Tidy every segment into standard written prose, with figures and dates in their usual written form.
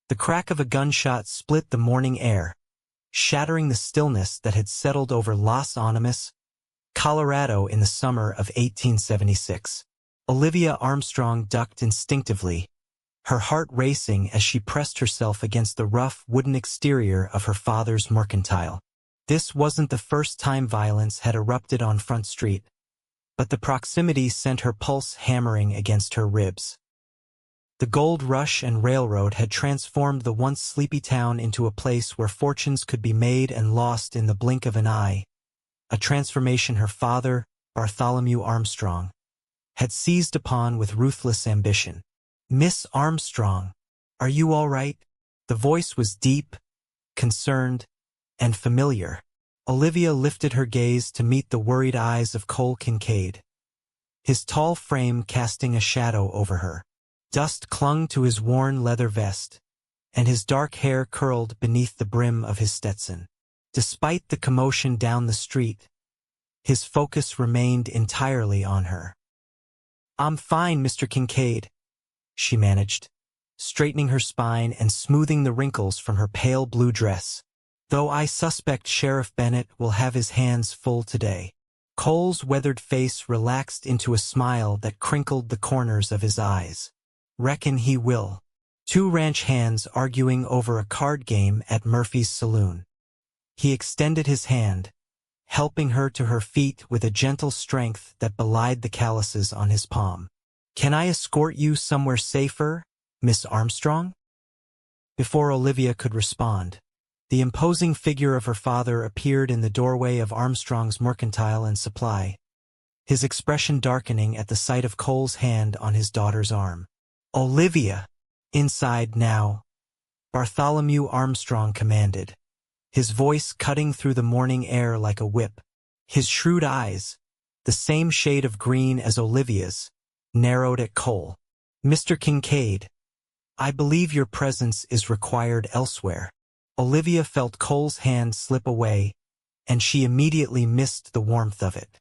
The crack of a gunshot split the morning air, shattering the stillness that had settled over Los Animas, Colorado in the summer of 1876. Olivia Armstrong ducked instinctively, her heart racing as she pressed herself against the rough wooden exterior of her father's mercantile. This wasn't the first time violence had erupted on Front Street, but the proximity sent her pulse hammering against her ribs. The gold rush and railroad had transformed the once sleepy town into a place where fortunes could be made and lost in the blink of an eye, a transformation her father, Bartholomew Armstrong, had seized upon with ruthless ambition. "Miss Armstrong, are you all right?" The voice was deep, concerned, and familiar. Olivia lifted her gaze to meet the worried eyes of Cole Kincaid, his tall frame casting a shadow over her. Dust clung to his worn leather vest, and his dark hair curled beneath the brim of his Stetson. Despite the commotion down the street, his focus remained entirely on her. "I'm fine, Mr. Kincaid," she managed, straightening her spine and smoothing the wrinkles from her pale blue dress. "Though I suspect Sheriff Bennett will have his hands full today." Cole's weathered face relaxed into a smile that crinkled the corners of his eyes. "Reckon he will." Two ranch hands arguing over a card game at Murphy's saloon. He extended his hand, helping her to her feet with a gentle strength that belied the calluses on his palm. "Can I escort you somewhere safer, Miss Armstrong?" Before Olivia could respond, the imposing figure of her father appeared in the doorway of Armstrong's Mercantile and Supply, his expression darkening at the sight of Cole's hand on his daughter's arm. "Olivia!" "Inside now," Bartholomew Armstrong commanded, his voice cutting through the morning air like a whip. His shrewd eyes, the same shade of green as Olivia's, narrowed at Cole. "Mr. Kincaid, I believe your presence is required elsewhere." Olivia felt Cole's hand slip away, and she immediately missed the warmth of it.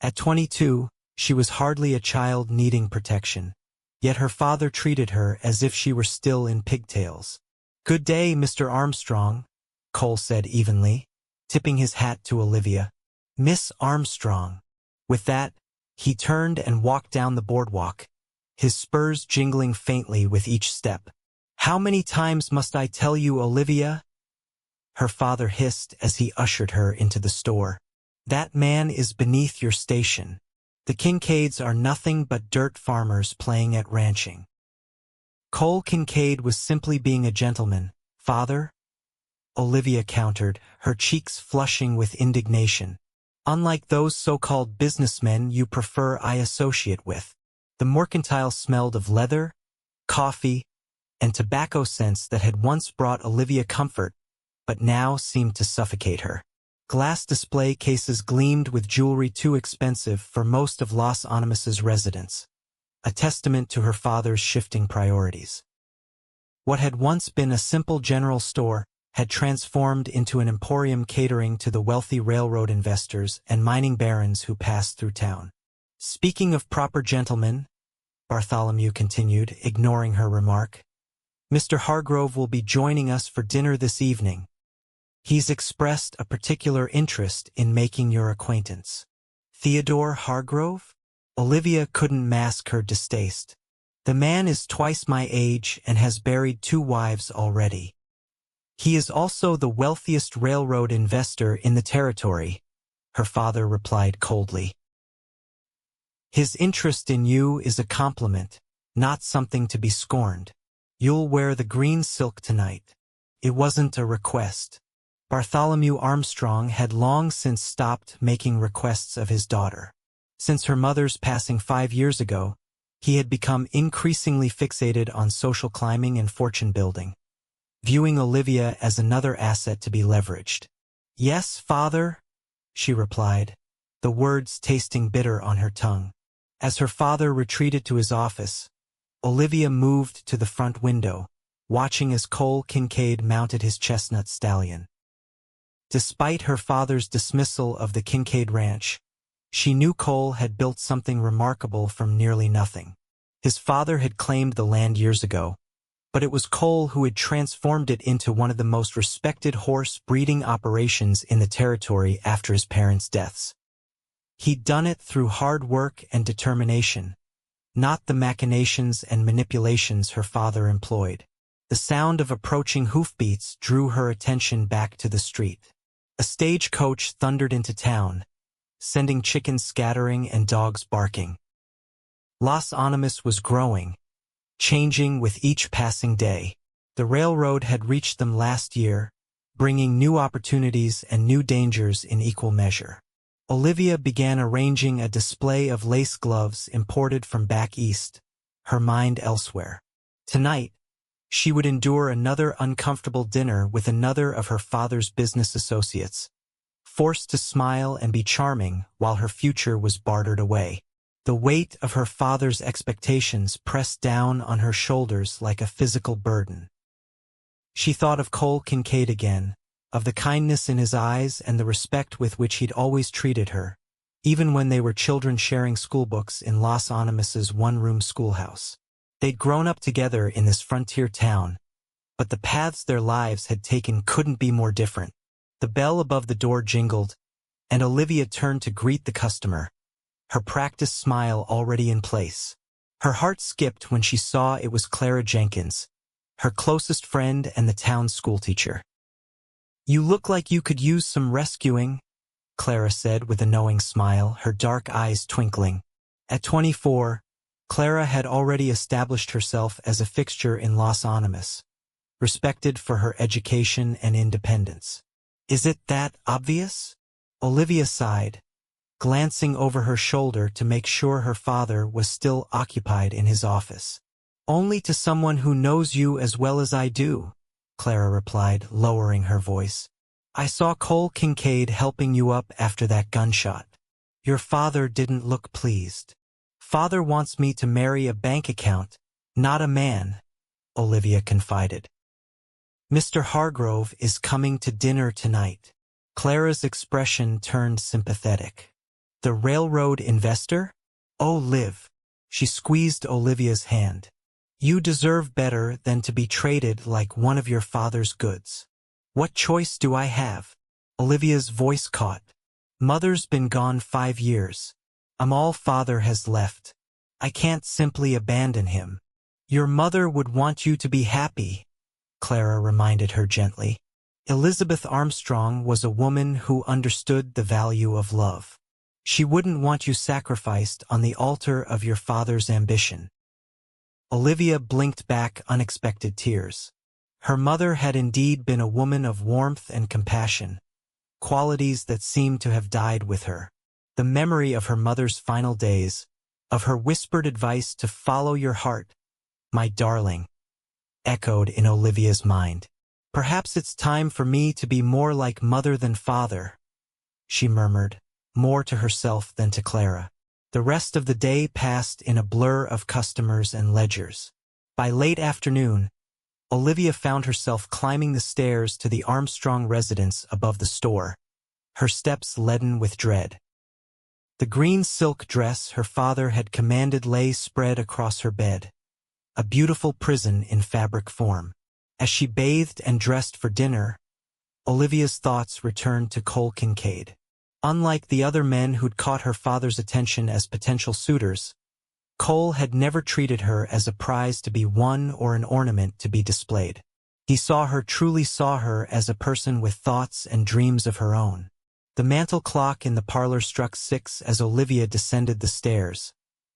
At 22, she was hardly a child needing protection, yet her father treated her as if she were still in pigtails. "Good day, Mr. Armstrong," Cole said evenly, tipping his hat to Olivia. "Miss Armstrong." With that, he turned and walked down the boardwalk, his spurs jingling faintly with each step. "How many times must I tell you, Olivia?" her father hissed as he ushered her into the store. "That man is beneath your station. The Kincaids are nothing but dirt farmers playing at ranching." Cole Kincaid was simply being a gentleman, father, Olivia countered, her cheeks flushing with indignation. "Unlike those so-called businessmen you prefer I associate with." The Mercantile smelled of leather, coffee, and tobacco scents that had once brought Olivia comfort, but now seemed to suffocate her. Glass display cases gleamed with jewelry too expensive for most of Los Animas's residents, a testament to her father's shifting priorities. What had once been a simple general store had transformed into an emporium catering to the wealthy railroad investors and mining barons who passed through town. "Speaking of proper gentlemen," Bartholomew continued, ignoring her remark, "Mr. Hargrove will be joining us for dinner this evening. He's expressed a particular interest in making your acquaintance." "Theodore Hargrove?" Olivia couldn't mask her distaste. "The man is twice my age and has buried 2 wives already. He is also the wealthiest railroad investor in the territory," her father replied coldly. "His interest in you is a compliment, not something to be scorned. You'll wear the green silk tonight." It wasn't a request. Bartholomew Armstrong had long since stopped making requests of his daughter. Since her mother's passing 5 years ago, he had become increasingly fixated on social climbing and fortune building, viewing Olivia as another asset to be leveraged. "Yes, father," she replied, the words tasting bitter on her tongue. As her father retreated to his office, Olivia moved to the front window, watching as Cole Kincaid mounted his chestnut stallion. Despite her father's dismissal of the Kincaid ranch, she knew Cole had built something remarkable from nearly nothing. His father had claimed the land years ago, but it was Cole who had transformed it into one of the most respected horse breeding operations in the territory after his parents' deaths. He'd done it through hard work and determination, not the machinations and manipulations her father employed. The sound of approaching hoofbeats drew her attention back to the street. A stagecoach thundered into town, sending chickens scattering and dogs barking. Los Animas was growing, changing with each passing day. The railroad had reached them last year, bringing new opportunities and new dangers in equal measure. Olivia began arranging a display of lace gloves imported from back east, her mind elsewhere. Tonight, she would endure another uncomfortable dinner with another of her father's business associates, forced to smile and be charming while her future was bartered away. The weight of her father's expectations pressed down on her shoulders like a physical burden. She thought of Cole Kincaid again, of the kindness in his eyes and the respect with which he'd always treated her, even when they were children sharing schoolbooks in Los Animas's one-room schoolhouse. They'd grown up together in this frontier town, but the paths their lives had taken couldn't be more different. The bell above the door jingled, and Olivia turned to greet the customer, her practiced smile already in place. Her heart skipped when she saw it was Clara Jenkins, her closest friend and the town's schoolteacher. "You look like you could use some rescuing," Clara said with a knowing smile, her dark eyes twinkling. At 24, Clara had already established herself as a fixture in Los Animas, respected for her education and independence. "Is it that obvious?" Olivia sighed, glancing over her shoulder to make sure her father was still occupied in his office. "Only to someone who knows you as well as I do," Clara replied, lowering her voice. "I saw Cole Kincaid helping you up after that gunshot. Your father didn't look pleased." "Father wants me to marry a bank account, not a man," Olivia confided. "Mr. Hargrove is coming to dinner tonight." Clara's expression turned sympathetic. "The railroad investor? Oh, Liv." She squeezed Olivia's hand. "You deserve better than to be traded like one of your father's goods." "What choice do I have?" Olivia's voice caught. "Mother's been gone 5 years. I'm all father has left. I can't simply abandon him." "Your mother would want you to be happy," Clara reminded her gently. "Elizabeth Armstrong was a woman who understood the value of love. She wouldn't want you sacrificed on the altar of your father's ambition." Olivia blinked back unexpected tears. Her mother had indeed been a woman of warmth and compassion, qualities that seemed to have died with her. The memory of her mother's final days, of her whispered advice to follow your heart, "my darling," echoed in Olivia's mind. "Perhaps it's time for me to be more like mother than father," she murmured, more to herself than to Clara. The rest of the day passed in a blur of customers and ledgers. By late afternoon, Olivia found herself climbing the stairs to the Armstrong residence above the store, her steps leaden with dread. The green silk dress her father had commanded lay spread across her bed, a beautiful prison in fabric form. As she bathed and dressed for dinner, Olivia's thoughts returned to Cole Kincaid. Unlike the other men who'd caught her father's attention as potential suitors, Cole had never treated her as a prize to be won or an ornament to be displayed. He truly saw her as a person with thoughts and dreams of her own. The mantel clock in the parlor struck 6 as Olivia descended the stairs,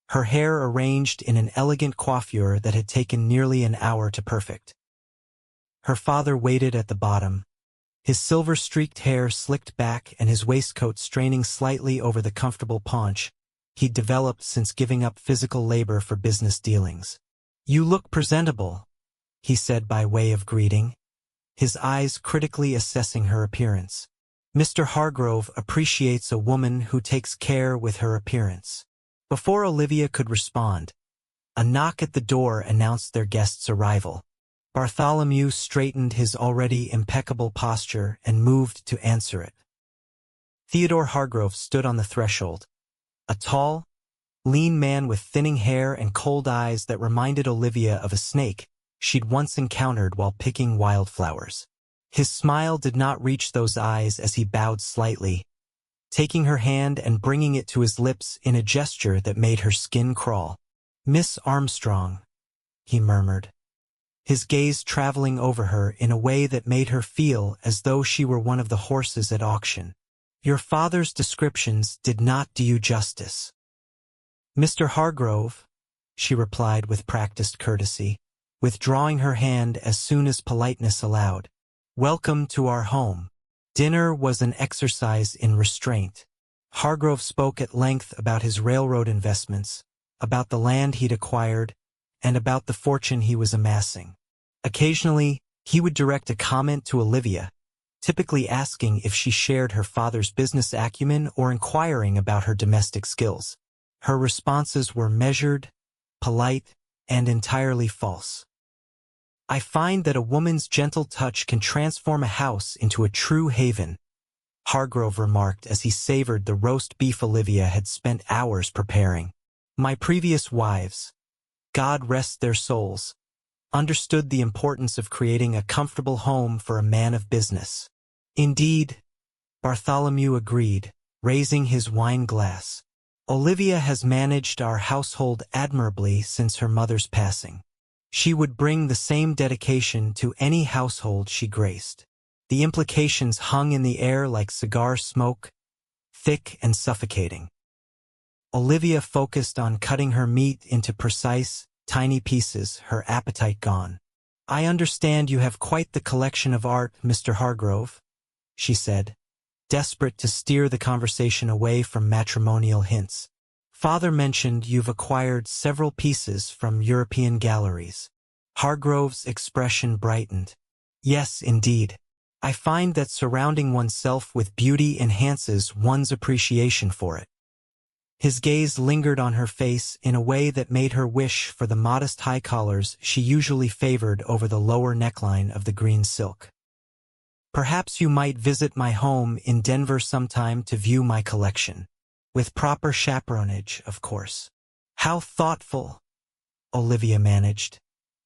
her hair arranged in an elegant coiffure that had taken nearly an hour to perfect. Her father waited at the bottom, his silver-streaked hair slicked back and his waistcoat straining slightly over the comfortable paunch he'd developed since giving up physical labor for business dealings. "You look presentable," he said by way of greeting, his eyes critically assessing her appearance. "Mr. Hargrove appreciates a woman who takes care with her appearance." Before Olivia could respond, a knock at the door announced their guest's arrival. Bartholomew straightened his already impeccable posture and moved to answer it. Theodore Hargrove stood on the threshold, a tall, lean man with thinning hair and cold eyes that reminded Olivia of a snake she'd once encountered while picking wildflowers. His smile did not reach those eyes as he bowed slightly, taking her hand and bringing it to his lips in a gesture that made her skin crawl. "Miss Armstrong," he murmured, his gaze traveling over her in a way that made her feel as though she were one of the horses at auction. "Your father's descriptions did not do you justice." "Mr. Hargrove," she replied with practiced courtesy, withdrawing her hand as soon as politeness allowed. "Welcome to our home." Dinner was an exercise in restraint. Hargrove spoke at length about his railroad investments, about the land he'd acquired, and about the fortune he was amassing. Occasionally, he would direct a comment to Olivia, typically asking if she shared her father's business acumen or inquiring about her domestic skills. Her responses were measured, polite, and entirely false. "I find that a woman's gentle touch can transform a house into a true haven," Hargrove remarked as he savored the roast beef Olivia had spent hours preparing. "My previous wives, God rest their souls, understood the importance of creating a comfortable home for a man of business." "Indeed," Bartholomew agreed, raising his wine glass. "Olivia has managed our household admirably since her mother's passing. She would bring the same dedication to any household she graced." The implications hung in the air like cigar smoke, thick and suffocating. Olivia focused on cutting her meat into precise, tiny pieces, her appetite gone. "I understand you have quite the collection of art, Mr. Hargrove," she said, desperate to steer the conversation away from matrimonial hints. "Father mentioned you've acquired several pieces from European galleries." Hargrove's expression brightened. "Yes, indeed. I find that surrounding oneself with beauty enhances one's appreciation for it." His gaze lingered on her face in a way that made her wish for the modest high collars she usually favored over the lower neckline of the green silk. "Perhaps you might visit my home in Denver sometime to view my collection. With proper chaperonage, of course." "How thoughtful," Olivia managed,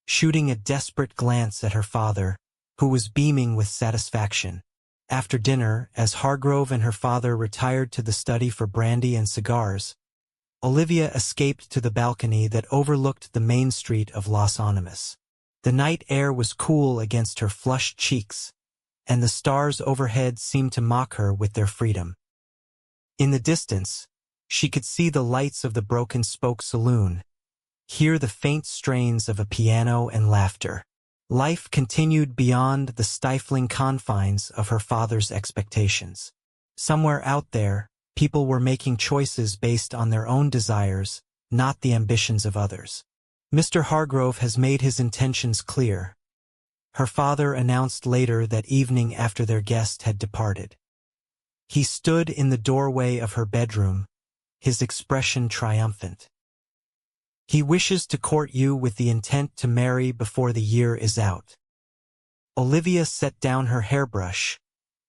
shooting a desperate glance at her father, who was beaming with satisfaction. After dinner, as Hargrove and her father retired to the study for brandy and cigars, Olivia escaped to the balcony that overlooked the main street of Los Animas. The night air was cool against her flushed cheeks, and the stars overhead seemed to mock her with their freedom. In the distance, she could see the lights of the Broken Spoke Saloon, hear the faint strains of a piano and laughter. Life continued beyond the stifling confines of her father's expectations. Somewhere out there, people were making choices based on their own desires, not the ambitions of others. "Mr. Hargrove has made his intentions clear," her father announced later that evening after their guest had departed. He stood in the doorway of her bedroom, his expression triumphant. "He wishes to court you with the intent to marry before the year is out." Olivia set down her hairbrush,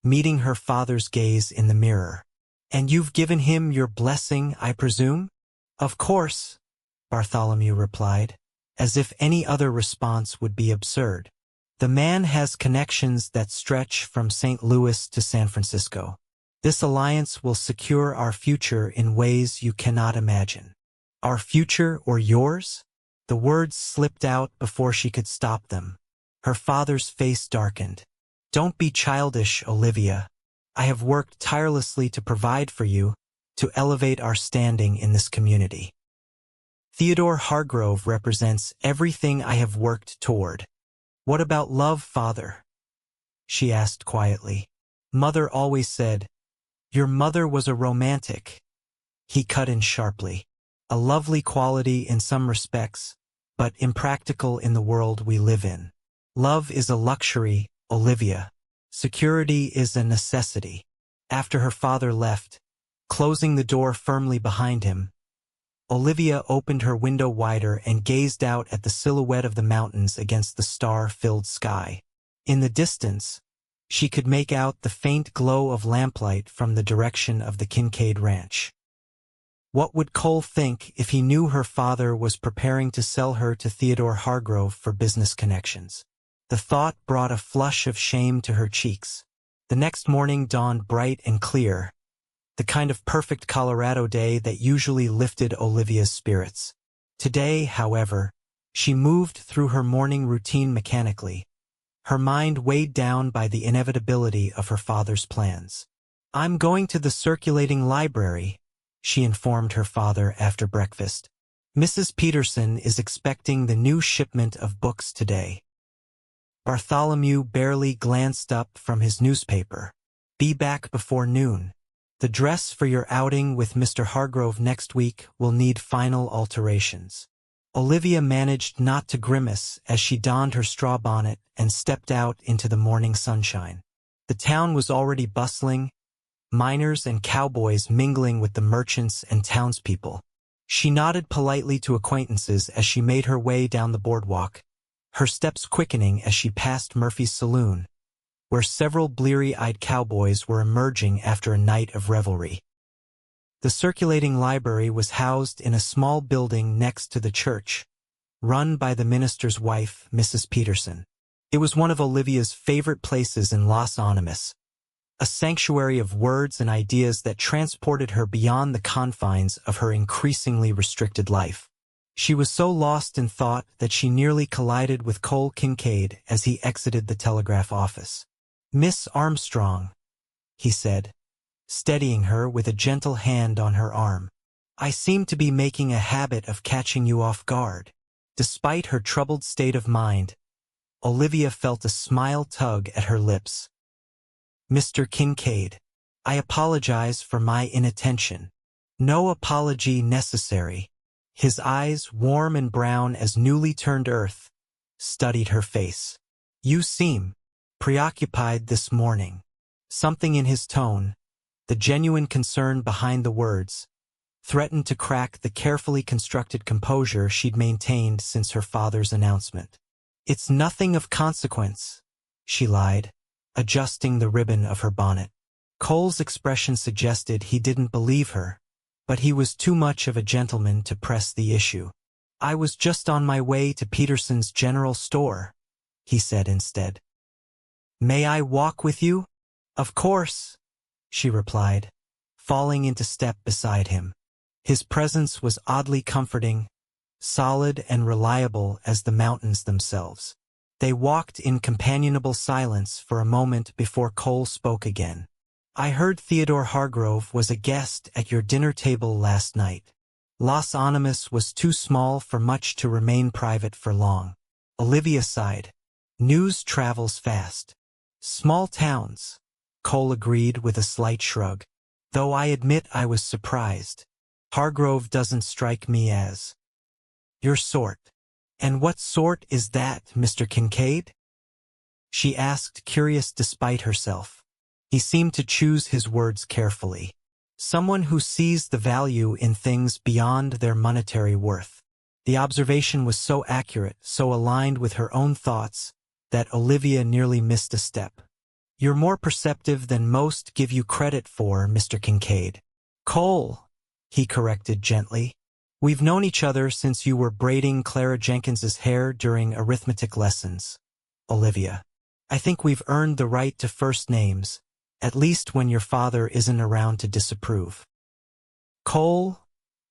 meeting her father's gaze in the mirror. "And you've given him your blessing, I presume?" "Of course," Bartholomew replied, as if any other response would be absurd. "The man has connections that stretch from St. Louis to San Francisco. This alliance will secure our future in ways you cannot imagine." "Our future or yours?" The words slipped out before she could stop them. Her father's face darkened. "Don't be childish, Olivia. I have worked tirelessly to provide for you, to elevate our standing in this community. Theodore Hargrove represents everything I have worked toward." "What about love, father?" she asked quietly. "Mother always said, your mother was a romantic." He cut in sharply. "A lovely quality in some respects, but impractical in the world we live in. Love is a luxury, Olivia. Security is a necessity." After her father left, closing the door firmly behind him, Olivia opened her window wider and gazed out at the silhouette of the mountains against the star-filled sky. In the distance, she could make out the faint glow of lamplight from the direction of the Kincaid ranch. What would Cole think if he knew her father was preparing to sell her to Theodore Hargrove for business connections? The thought brought a flush of shame to her cheeks. The next morning dawned bright and clear, the kind of perfect Colorado day that usually lifted Olivia's spirits. Today, however, she moved through her morning routine mechanically, her mind weighed down by the inevitability of her father's plans. "I'm going to the circulating library," she informed her father after breakfast. "Mrs. Peterson is expecting the new shipment of books today." Bartholomew barely glanced up from his newspaper. "Be back before noon. The dress for your outing with Mr. Hargrove next week will need final alterations." Olivia managed not to grimace as she donned her straw bonnet and stepped out into the morning sunshine. The town was already bustling, miners and cowboys mingling with the merchants and townspeople. She nodded politely to acquaintances as she made her way down the boardwalk, her steps quickening as she passed Murphy's saloon, where several bleary-eyed cowboys were emerging after a night of revelry. The circulating library was housed in a small building next to the church, run by the minister's wife, Mrs. Peterson. It was one of Olivia's favorite places in Los Animas, a sanctuary of words and ideas that transported her beyond the confines of her increasingly restricted life. She was so lost in thought that she nearly collided with Cole Kincaid as he exited the telegraph office. "Miss Armstrong," he said, steadying her with a gentle hand on her arm. "I seem to be making a habit of catching you off guard." Despite her troubled state of mind, Olivia felt a smile tug at her lips. "Mr. Kincaid, I apologize for my inattention." "No apology necessary." His eyes, warm and brown as newly turned earth, studied her face. "You seem preoccupied this morning." Something in his tone, the genuine concern behind the words, threatened to crack the carefully constructed composure she'd maintained since her father's announcement. "It's nothing of consequence," she lied, adjusting the ribbon of her bonnet. Cole's expression suggested he didn't believe her, but he was too much of a gentleman to press the issue. "I was just on my way to Peterson's general store," he said instead. "May I walk with you?" "Of course," she replied, falling into step beside him. His presence was oddly comforting, solid and reliable as the mountains themselves. They walked in companionable silence for a moment before Cole spoke again. "I heard Theodore Hargrove was a guest at your dinner table last night." Los Animas was too small for much to remain private for long. Olivia sighed. "News travels fast." "Small towns," Cole agreed with a slight shrug. "Though I admit I was surprised. Hargrove doesn't strike me as your sort." "And what sort is that, Mr. Kincaid?" she asked, curious despite herself. He seemed to choose his words carefully. "Someone who sees the value in things beyond their monetary worth." The observation was so accurate, so aligned with her own thoughts, that Olivia nearly missed a step. "You're more perceptive than most give you credit for, Mr. Kincaid." "Cole," he corrected gently. "We've known each other since you were braiding Clara Jenkins's hair during arithmetic lessons, Olivia. I think we've earned the right to first names, at least when your father isn't around to disapprove." "Cole,"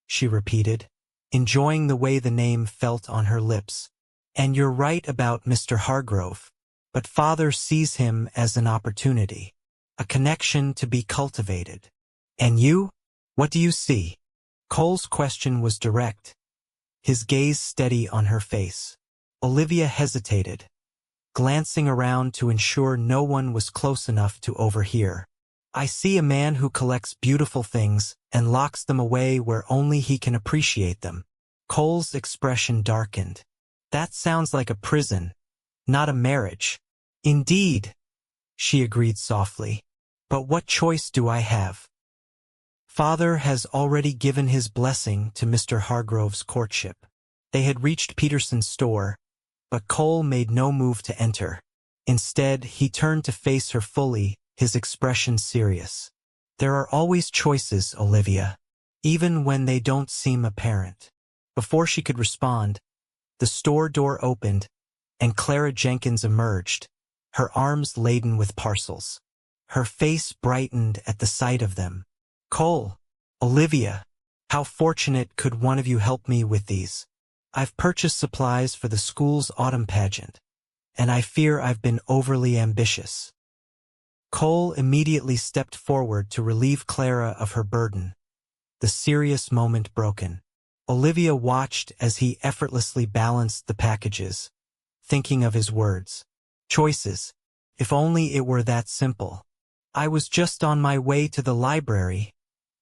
she repeated, enjoying the way the name felt on her lips. "And you're right about Mr. Hargrove, but father sees him as an opportunity, a connection to be cultivated. And you? What do you see?" Cole's question was direct, his gaze steady on her face. Olivia hesitated, glancing around to ensure no one was close enough to overhear. "I see a man who collects beautiful things and locks them away where only he can appreciate them." Cole's expression darkened. "That sounds like a prison, not a marriage." "Indeed," she agreed softly. "But what choice do I have?" Father has already given his blessing to Mr. Hargrove's courtship. They had reached Peterson's store, but Cole made no move to enter. Instead, he turned to face her fully, his expression serious. "There are always choices, Olivia. even when they don't seem apparent. Before she could respond, the store door opened, and Clara Jenkins emerged, her arms laden with parcels. Her face brightened at the sight of them. "Cole, Olivia, how fortunate could one of you help me with these? I've purchased supplies for the school's autumn pageant, and I fear I've been overly ambitious." Cole immediately stepped forward to relieve Clara of her burden, the serious moment broken. Olivia watched as he effortlessly balanced the packages, thinking of his words. Choices. If only it were that simple. "I was just on my way to the library,"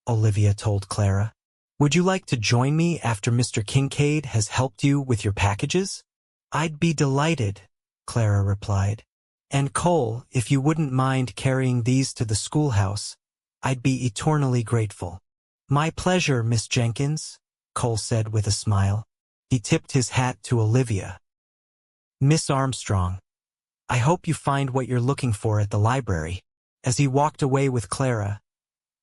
Olivia told Clara. "Would you like to join me after Mr. Kincaid has helped you with your packages?" "I'd be delighted," Clara replied. "And Cole, if you wouldn't mind carrying these to the schoolhouse, I'd be eternally grateful." "My pleasure, Miss Jenkins," Cole said with a smile. He tipped his hat to Olivia. "Miss Armstrong, I hope you find what you're looking for at the library." As he walked away with Clara,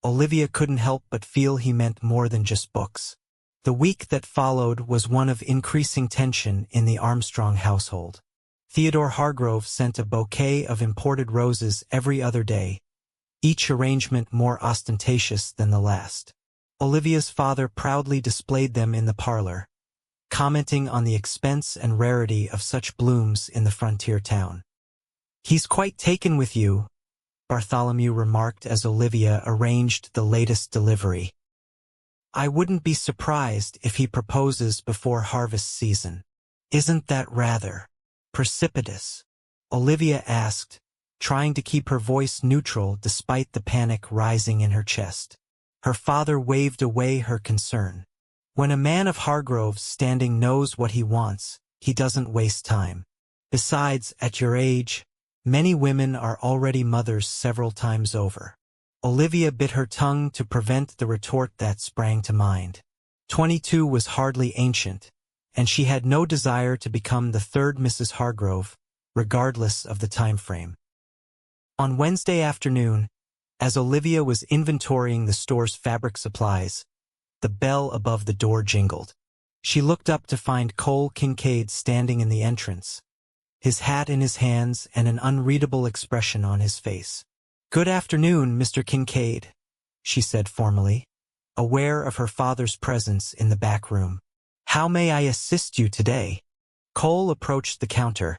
Olivia couldn't help but feel he meant more than just books. The week that followed was one of increasing tension in the Armstrong household. Theodore Hargrove sent a bouquet of imported roses every other day, each arrangement more ostentatious than the last. Olivia's father proudly displayed them in the parlor, commenting on the expense and rarity of such blooms in the frontier town. "He's quite taken with you," Bartholomew remarked as Olivia arranged the latest delivery. "I wouldn't be surprised if he proposes before harvest season." "Isn't that rather precipitous?" Olivia asked, trying to keep her voice neutral despite the panic rising in her chest. Her father waved away her concern. "When a man of Hargrove's standing knows what he wants, he doesn't waste time. Besides, at your age, many women are already mothers several times over." Olivia bit her tongue to prevent the retort that sprang to mind. 22 was hardly ancient, and she had no desire to become the third Mrs. Hargrove, regardless of the time frame. On Wednesday afternoon, as Olivia was inventorying the store's fabric supplies, the bell above the door jingled. She looked up to find Cole Kincaid standing in the entrance, his hat in his hands and an unreadable expression on his face. "Good afternoon, Mr. Kincaid," she said formally, aware of her father's presence in the back room. "How may I assist you today?" Cole approached the counter,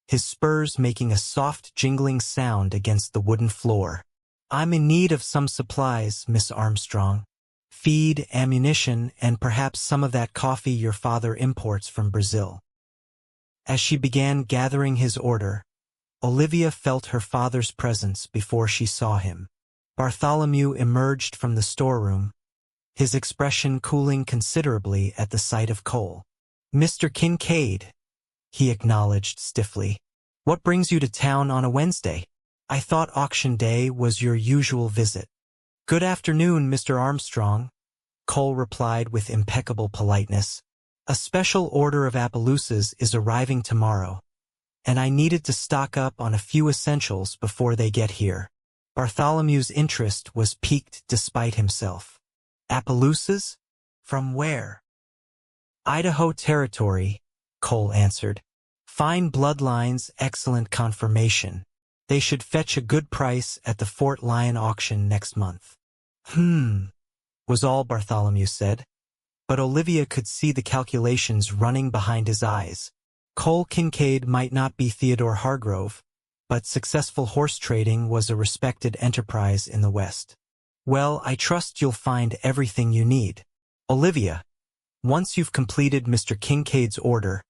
his spurs making a soft jingling sound against the wooden floor. "I'm in need of some supplies, Miss Armstrong. Feed, ammunition, and perhaps some of that coffee your father imports from Brazil." As she began gathering his order, Olivia felt her father's presence before she saw him. Bartholomew emerged from the storeroom, his expression cooling considerably at the sight of Cole. "Mr. Kincaid," he acknowledged stiffly. "What brings you to town on a Wednesday? I thought auction day was your usual visit." "Good afternoon, Mr. Armstrong," Cole replied with impeccable politeness. "A special order of Appaloosas is arriving tomorrow, and I needed to stock up on a few essentials before they get here." Bartholomew's interest was piqued despite himself. "Appaloosas? From where?" "Idaho Territory," Cole answered. "Fine bloodlines, excellent conformation. They should fetch a good price at the Fort Lyon auction next month." Was all Bartholomew said. But Olivia could see the calculations running behind his eyes. Cole Kincaid might not be Theodore Hargrove, but successful horse trading was a respected enterprise in the West. "Well, I trust you'll find everything you need. Olivia, once you've completed Mr. Kincaid's order,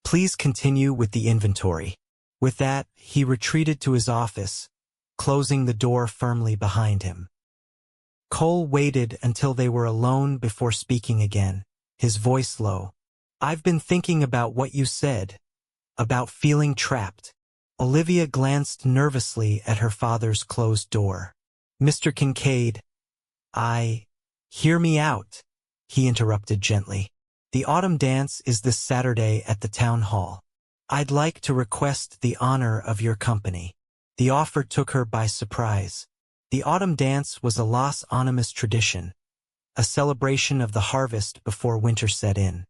please continue with the inventory." With that, he retreated to his office, closing the door firmly behind him. Cole waited until they were alone before speaking again, his voice low. "I've been thinking about what you said, about feeling trapped." Olivia glanced nervously at her father's closed door. "Mr. Kincaid, hear me out," he interrupted gently. "The autumn dance is this Saturday at the town hall. I'd like to request the honor of your company." The offer took her by surprise. The autumn dance was a Los Animas tradition, a celebration of the harvest before winter set in.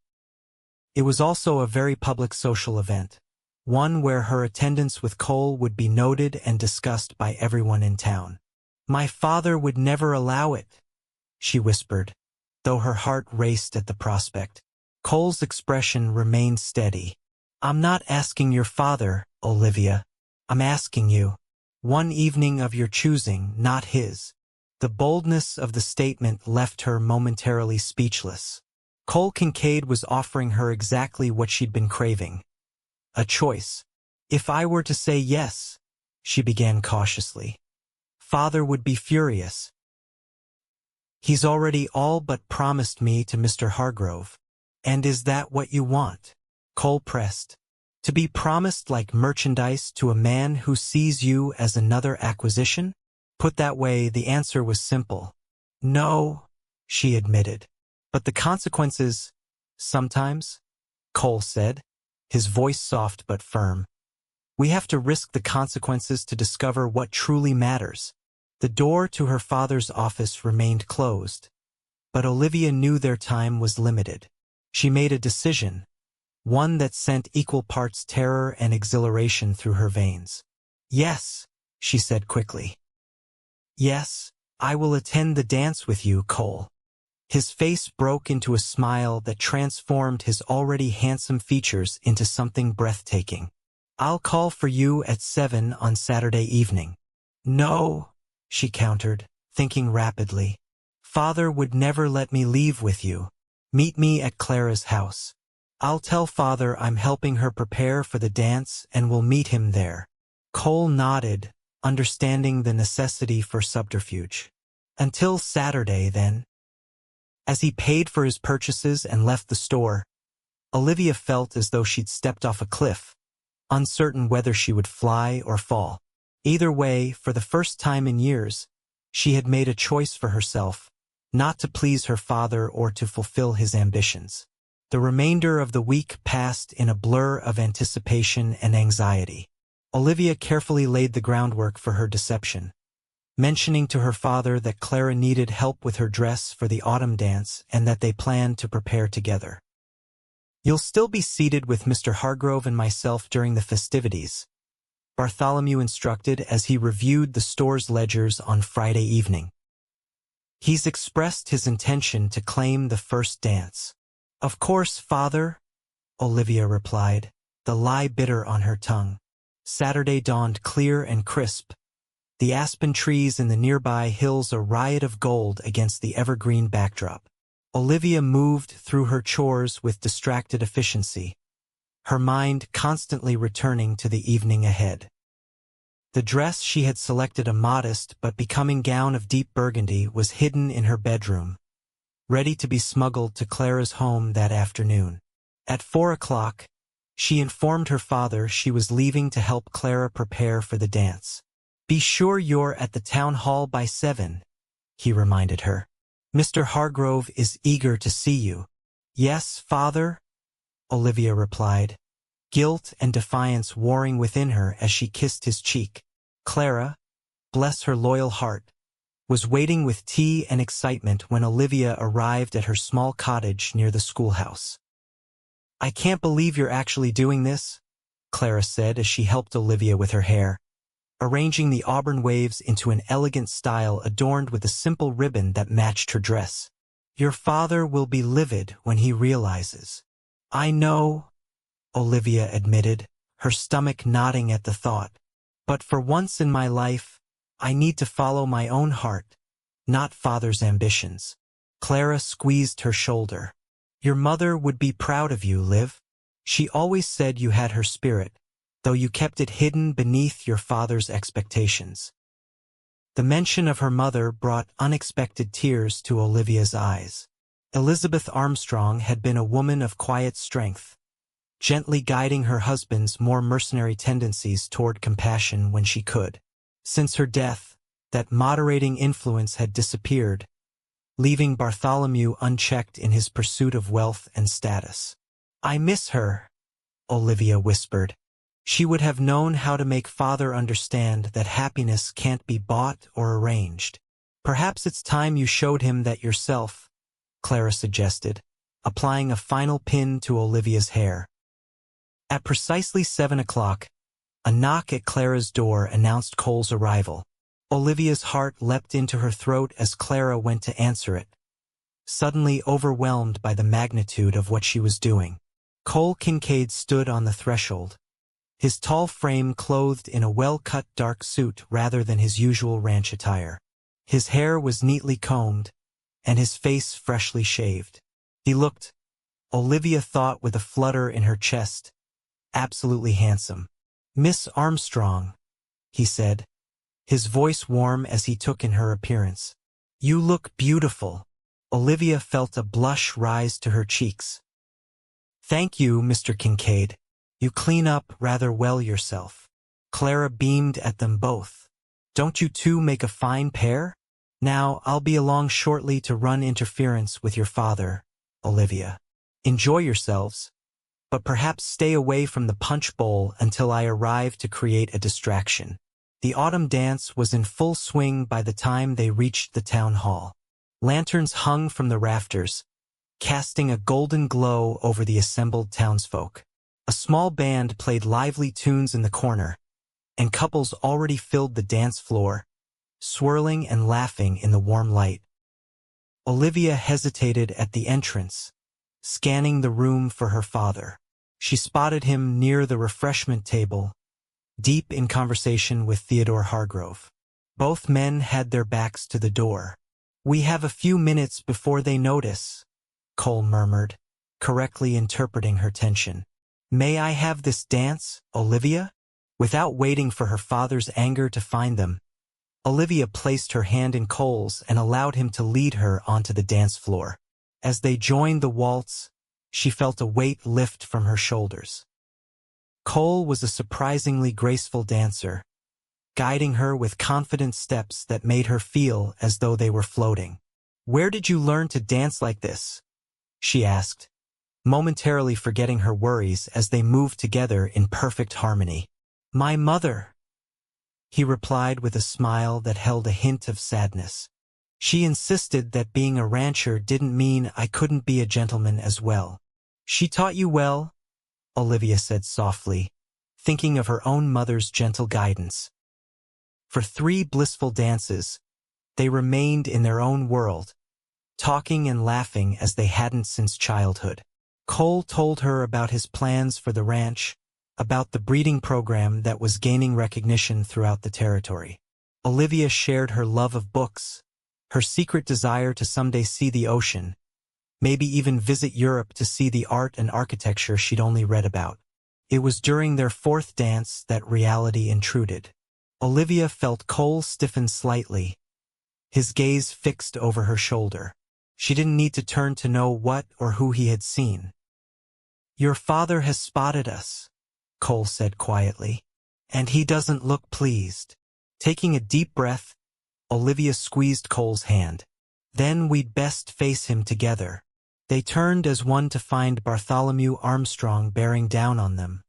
It was also a very public social event, one where her attendance with Cole would be noted and discussed by everyone in town. "My father would never allow it," she whispered, though her heart raced at the prospect. Cole's expression remained steady. "I'm not asking your father, Olivia. I'm asking you. One evening of your choosing, not his." The boldness of the statement left her momentarily speechless. Cole Kincaid was offering her exactly what she'd been craving. A choice. "If I were to say yes," she began cautiously, "Father would be furious. He's already all but promised me to Mr. Hargrove." "And is that what you want?" Cole pressed. "To be promised like merchandise to a man who sees you as another acquisition?" Put that way, the answer was simple. "No," she admitted. "But the consequences, sometimes," Cole said, his voice soft but firm. "We have to risk the consequences to discover what truly matters." The door to her father's office remained closed, but Olivia knew their time was limited. She made a decision, one that sent equal parts terror and exhilaration through her veins. "Yes," she said quickly. "Yes, I will attend the dance with you, Cole." His face broke into a smile that transformed his already handsome features into something breathtaking. "I'll call for you at 7 on Saturday evening." "No," she countered, thinking rapidly. "Father would never let me leave with you. Meet me at Clara's house. I'll tell Father I'm helping her prepare for the dance and we'll meet him there." Cole nodded, understanding the necessity for subterfuge. "Until Saturday, then." As he paid for his purchases and left the store, Olivia felt as though she'd stepped off a cliff, uncertain whether she would fly or fall. Either way, for the first time in years, she had made a choice for herself, not to please her father or to fulfill his ambitions. The remainder of the week passed in a blur of anticipation and anxiety. Olivia carefully laid the groundwork for her deception, mentioning to her father that Clara needed help with her dress for the autumn dance and that they planned to prepare together. "You'll still be seated with Mr. Hargrove and myself during the festivities," Bartholomew instructed as he reviewed the store's ledgers on Friday evening. "He's expressed his intention to claim the first dance." "Of course, Father," Olivia replied, the lie bitter on her tongue. Saturday dawned clear and crisp, the aspen trees in the nearby hills a riot of gold against the evergreen backdrop. Olivia moved through her chores with distracted efficiency, her mind constantly returning to the evening ahead. The dress she had selected, a modest but becoming gown of deep burgundy, was hidden in her bedroom, ready to be smuggled to Clara's home that afternoon. At 4 o'clock, she informed her father she was leaving to help Clara prepare for the dance. "Be sure you're at the town hall by 7, he reminded her. "Mr. Hargrove is eager to see you." "Yes, Father," Olivia replied, guilt and defiance warring within her as she kissed his cheek. Clara, bless her loyal heart, was waiting with tea and excitement when Olivia arrived at her small cottage near the schoolhouse. "I can't believe you're actually doing this," Clara said as she helped Olivia with her hair, arranging the auburn waves into an elegant style adorned with a simple ribbon that matched her dress. "Your father will be livid when he realizes." "I know," Olivia admitted, her stomach knotting at the thought. "But for once in my life, I need to follow my own heart, not Father's ambitions." Clara squeezed her shoulder. "Your mother would be proud of you, Liv. She always said you had her spirit, though you kept it hidden beneath your father's expectations." The mention of her mother brought unexpected tears to Olivia's eyes. Elizabeth Armstrong had been a woman of quiet strength, gently guiding her husband's more mercenary tendencies toward compassion when she could. Since her death, that moderating influence had disappeared, leaving Bartholomew unchecked in his pursuit of wealth and status. "I miss her," Olivia whispered. "She would have known how to make Father understand that happiness can't be bought or arranged. Perhaps it's time you showed him that yourself, Clara suggested, applying a final pin to Olivia's hair. At precisely 7 o'clock, a knock at Clara's door announced Cole's arrival. Olivia's heart leapt into her throat as Clara went to answer it, suddenly overwhelmed by the magnitude of what she was doing. Cole Kincaid stood on the threshold, his tall frame clothed in a well-cut dark suit rather than his usual ranch attire. His hair was neatly combed, and his face freshly shaved. He looked, Olivia thought with a flutter in her chest, absolutely handsome. "Miss Armstrong," he said, his voice warm as he took in her appearance. "You look beautiful." Olivia felt a blush rise to her cheeks. "Thank you, Mr. Kincaid. You clean up rather well yourself." Clara beamed at them both. "Don't you two make a fine pair? Now, I'll be along shortly to run interference with your father, Olivia. Enjoy yourselves, but perhaps stay away from the punch bowl until I arrive to create a distraction." The autumn dance was in full swing by the time they reached the town hall. Lanterns hung from the rafters, casting a golden glow over the assembled townsfolk. A small band played lively tunes in the corner, and couples already filled the dance floor, swirling and laughing in the warm light. Olivia hesitated at the entrance, scanning the room for her father. She spotted him near the refreshment table, deep in conversation with Theodore Hargrove. Both men had their backs to the door. "We have a few minutes before they notice," Cole murmured, correctly interpreting her tension. "May I have this dance, Olivia?" Without waiting for her father's anger to find them, Olivia placed her hand in Cole's and allowed him to lead her onto the dance floor. As they joined the waltz, she felt a weight lift from her shoulders. Cole was a surprisingly graceful dancer, guiding her with confident steps that made her feel as though they were floating. "Where did you learn to dance like this?" she asked, momentarily forgetting her worries as they moved together in perfect harmony. "My mother," he replied with a smile that held a hint of sadness. "She insisted that being a rancher didn't mean I couldn't be a gentleman as well." "She taught you well?" Olivia said softly, thinking of her own mother's gentle guidance. For 3 blissful dances, they remained in their own world, talking and laughing as they hadn't since childhood. Cole told her about his plans for the ranch, about the breeding program that was gaining recognition throughout the territory. Olivia shared her love of books, her secret desire to someday see the ocean, maybe even visit Europe to see the art and architecture she'd only read about. It was during their 4th dance that reality intruded. Olivia felt Cole stiffen slightly, his gaze fixed over her shoulder. She didn't need to turn to know what or who he had seen. "Your father has spotted us," Cole said quietly, "and he doesn't look pleased." Taking a deep breath, Olivia squeezed Cole's hand. "Then we'd best face him together." They turned as one to find Bartholomew Armstrong bearing down on them,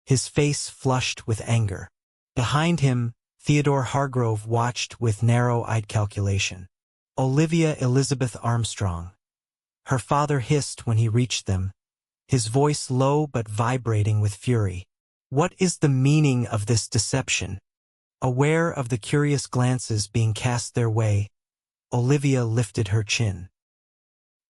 his face flushed with anger. Behind him, Theodore Hargrove watched with narrow-eyed calculation. "Olivia Elizabeth Armstrong," her father hissed when he reached them, his voice low but vibrating with fury. "What is the meaning of this deception?" Aware of the curious glances being cast their way, Olivia lifted her chin.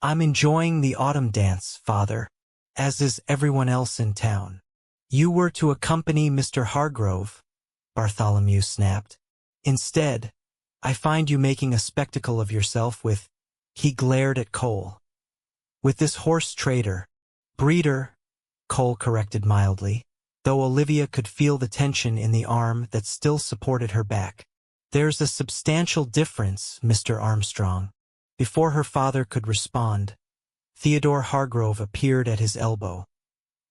"I'm enjoying the autumn dance, father, as is everyone else in town." "You were to accompany Mr. Hargrove," Bartholomew snapped. "Instead, I find you making a spectacle of yourself with—" He glared at Cole. "With this horse trader." "Breeder," Cole corrected mildly, though Olivia could feel the tension in the arm that still supported her back. "There's a substantial difference, Mr. Armstrong." Before her father could respond, Theodore Hargrove appeared at his elbow,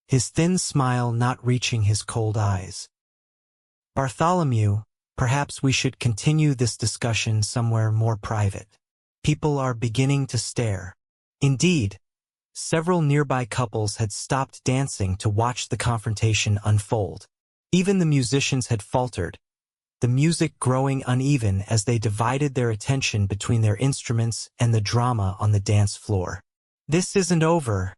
his thin smile not reaching his cold eyes. "Bartholomew, perhaps we should continue this discussion somewhere more private. People are beginning to stare." Indeed, several nearby couples had stopped dancing to watch the confrontation unfold. Even the musicians had faltered, the music growing uneven as they divided their attention between their instruments and the drama on the dance floor. "This isn't over,"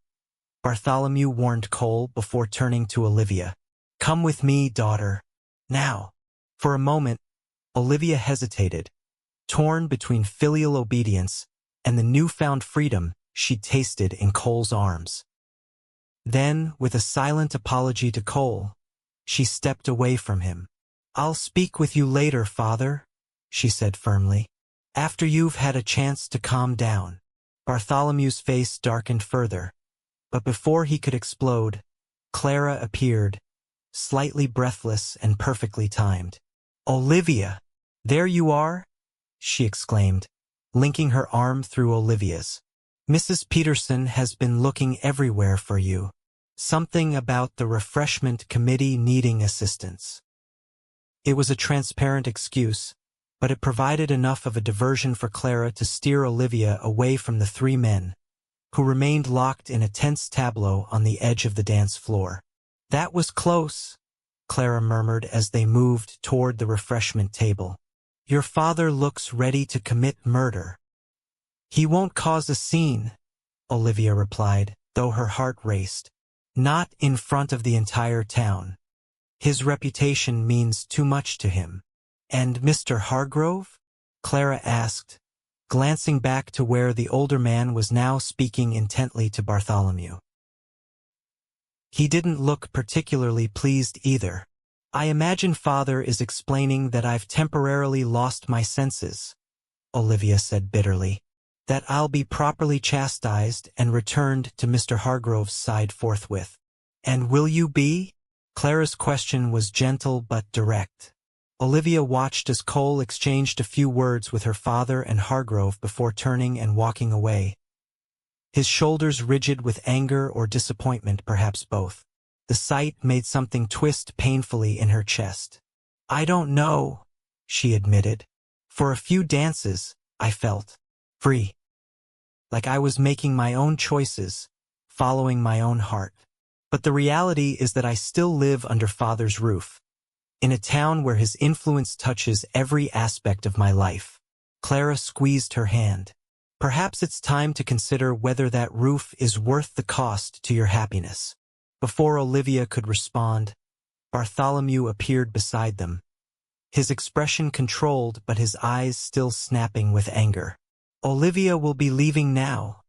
Bartholomew warned Cole before turning to Olivia. "Come with me, daughter. Now." For a moment, Olivia hesitated, torn between filial obedience and the newfound freedom she'd tasted in Cole's arms. Then, with a silent apology to Cole, she stepped away from him. "I'll speak with you later, Father," she said firmly. "After you've had a chance to calm down." Bartholomew's face darkened further, but before he could explode, Clara appeared, slightly breathless and perfectly timed. "Olivia! There you are!" she exclaimed, linking her arm through Olivia's. "Mrs. Peterson has been looking everywhere for you. Something about the refreshment committee needing assistance." It was a transparent excuse, but it provided enough of a diversion for Clara to steer Olivia away from the three men, who remained locked in a tense tableau on the edge of the dance floor. "That was close," Clara murmured as they moved toward the refreshment table. "Your father looks ready to commit murder." "He won't cause a scene," Olivia replied, though her heart raced. "Not in front of the entire town. His reputation means too much to him." "And Mr. Hargrove?" Clara asked, glancing back to where the older man was now speaking intently to Bartholomew. He didn't look particularly pleased either. "I imagine Father is explaining that I've temporarily lost my senses," Olivia said bitterly. "That I'll be properly chastised and returned to Mr. Hargrove's side forthwith." "And will you be?" Clara's question was gentle but direct. Olivia watched as Cole exchanged a few words with her father and Hargrove before turning and walking away, his shoulders rigid with anger or disappointment, perhaps both. The sight made something twist painfully in her chest. "I don't know," she admitted. "For a few dances, I felt free. Like I was making my own choices, following my own heart. But the reality is that I still live under Father's roof, in a town where his influence touches every aspect of my life." Clara squeezed her hand. "Perhaps it's time to consider whether that roof is worth the cost to your happiness." Before Olivia could respond, Bartholomew appeared beside them, his expression controlled but his eyes still snapping with anger. "Olivia will be leaving now,"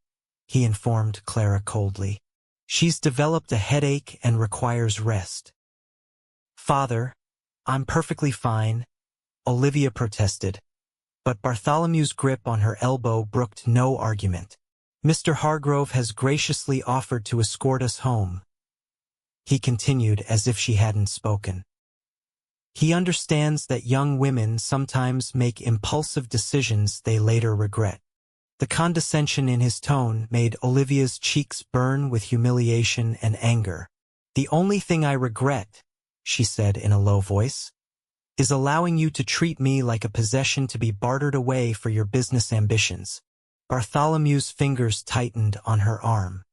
he informed Clara coldly. "She's developed a headache and requires rest." "Father, I'm perfectly fine," Olivia protested, but Bartholomew's grip on her elbow brooked no argument. "Mr. Hargrove has graciously offered to escort us home," he continued as if she hadn't spoken. "He understands that young women sometimes make impulsive decisions they later regret." The condescension in his tone made Olivia's cheeks burn with humiliation and anger. "The only thing I regret," she said in a low voice, "is allowing you to treat me like a possession to be bartered away for your business ambitions." Bartholomew's fingers tightened on her arm.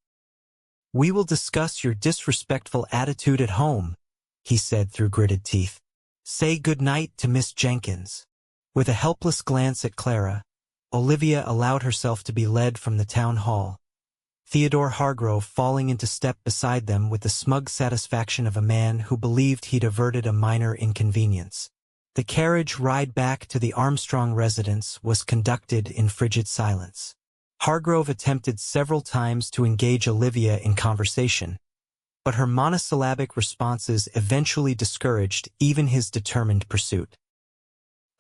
"We will discuss your disrespectful attitude at home," he said through gritted teeth. "Say good night to Miss Jenkins." With a helpless glance at Clara, Olivia allowed herself to be led from the town hall, Theodore Hargrove falling into step beside them with the smug satisfaction of a man who believed he'd averted a minor inconvenience. The carriage ride back to the Armstrong residence was conducted in frigid silence. Hargrove attempted several times to engage Olivia in conversation, but her monosyllabic responses eventually discouraged even his determined pursuit.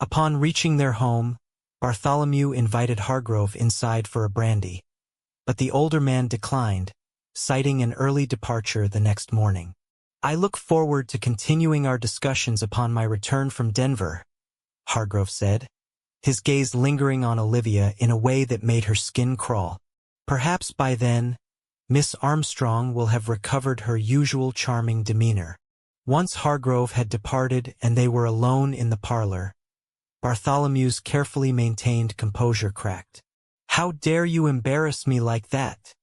Upon reaching their home, Bartholomew invited Hargrove inside for a brandy, but the older man declined, citing an early departure the next morning. "I look forward to continuing our discussions upon my return from Denver," Hargrove said, his gaze lingering on Olivia in a way that made her skin crawl. "Perhaps by then, Miss Armstrong will have recovered her usual charming demeanor." Once Hargrove had departed and they were alone in the parlor, Bartholomew's carefully maintained composure cracked. "How dare you embarrass me like that?"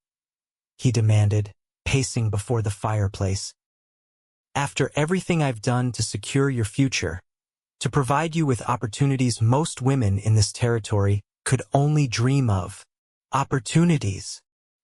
he demanded, pacing before the fireplace. "After everything I've done to secure your future, to provide you with opportunities most women in this territory could only dream of. Opportunities,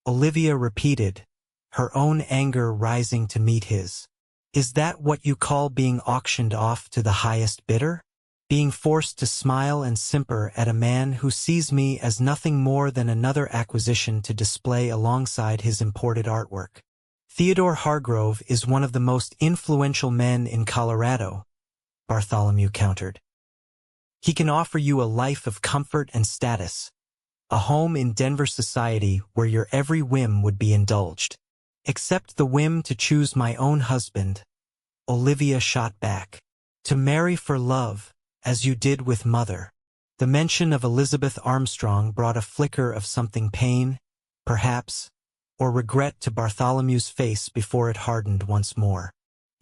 Olivia repeated, her own anger rising to meet his. Is that what you call being auctioned off to the highest bidder? Being forced to smile and simper at a man who sees me as nothing more than another acquisition to display alongside his imported artwork. Theodore Hargrove is one of the most influential men in Colorado, Bartholomew countered. He can offer you a life of comfort and status, a home in Denver society where your every whim would be indulged. Except the whim to choose my own husband, Olivia shot back. To marry for love, as you did with Mother. The mention of Elizabeth Armstrong brought a flicker of something pain, perhaps, or regret to Bartholomew's face before it hardened once more.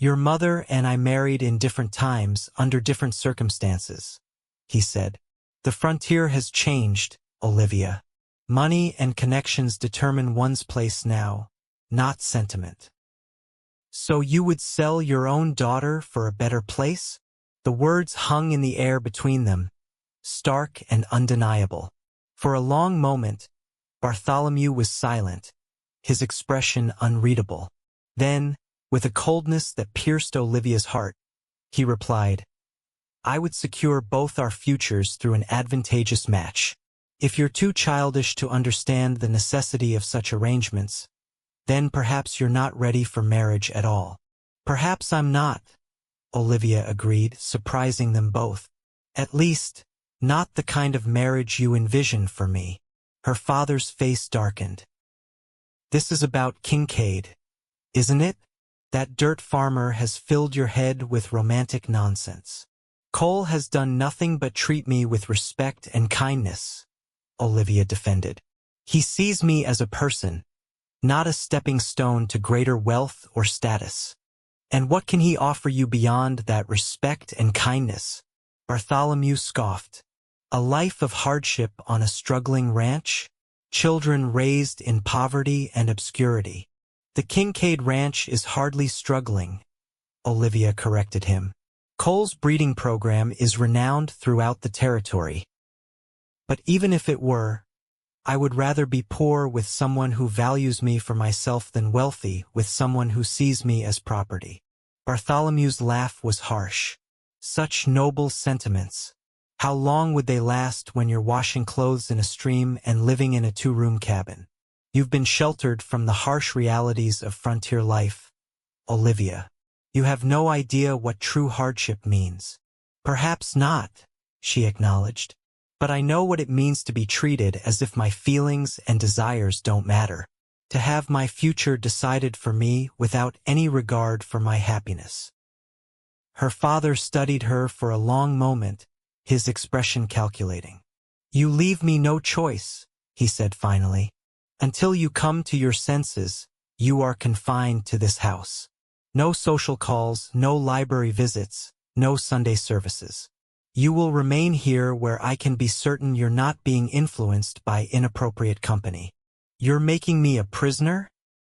Your mother and I married in different times, under different circumstances, he said. The frontier has changed, Olivia. Money and connections determine one's place now, not sentiment. So you would sell your own daughter for a better place? The words hung in the air between them, stark and undeniable. For a long moment, Bartholomew was silent, his expression unreadable. Then, with a coldness that pierced Olivia's heart, he replied, I would secure both our futures through an advantageous match. If you're too childish to understand the necessity of such arrangements, then perhaps you're not ready for marriage at all. Perhaps I'm not, Olivia agreed, surprising them both. At least, not the kind of marriage you envision for me. Her father's face darkened. This is about Kincaid, isn't it? That dirt farmer has filled your head with romantic nonsense. Cole has done nothing but treat me with respect and kindness, Olivia defended. He sees me as a person, not a stepping stone to greater wealth or status. And what can he offer you beyond that respect and kindness? Bartholomew scoffed. A life of hardship on a struggling ranch? Children raised in poverty and obscurity. The Kincaid ranch is hardly struggling, Olivia corrected him. Cole's breeding program is renowned throughout the territory. But even if it were, I would rather be poor with someone who values me for myself than wealthy with someone who sees me as property. Bartholomew's laugh was harsh. Such noble sentiments. How long would they last when you're washing clothes in a stream and living in a two-room cabin? You've been sheltered from the harsh realities of frontier life, Olivia. You have no idea what true hardship means. Perhaps not, she acknowledged. But I know what it means to be treated as if my feelings and desires don't matter. To have my future decided for me without any regard for my happiness. Her father studied her for a long moment, his expression calculating. You leave me no choice, he said finally. Until you come to your senses, you are confined to this house. No social calls, no library visits, no Sunday services. You will remain here where I can be certain you're not being influenced by inappropriate company. You're making me a prisoner?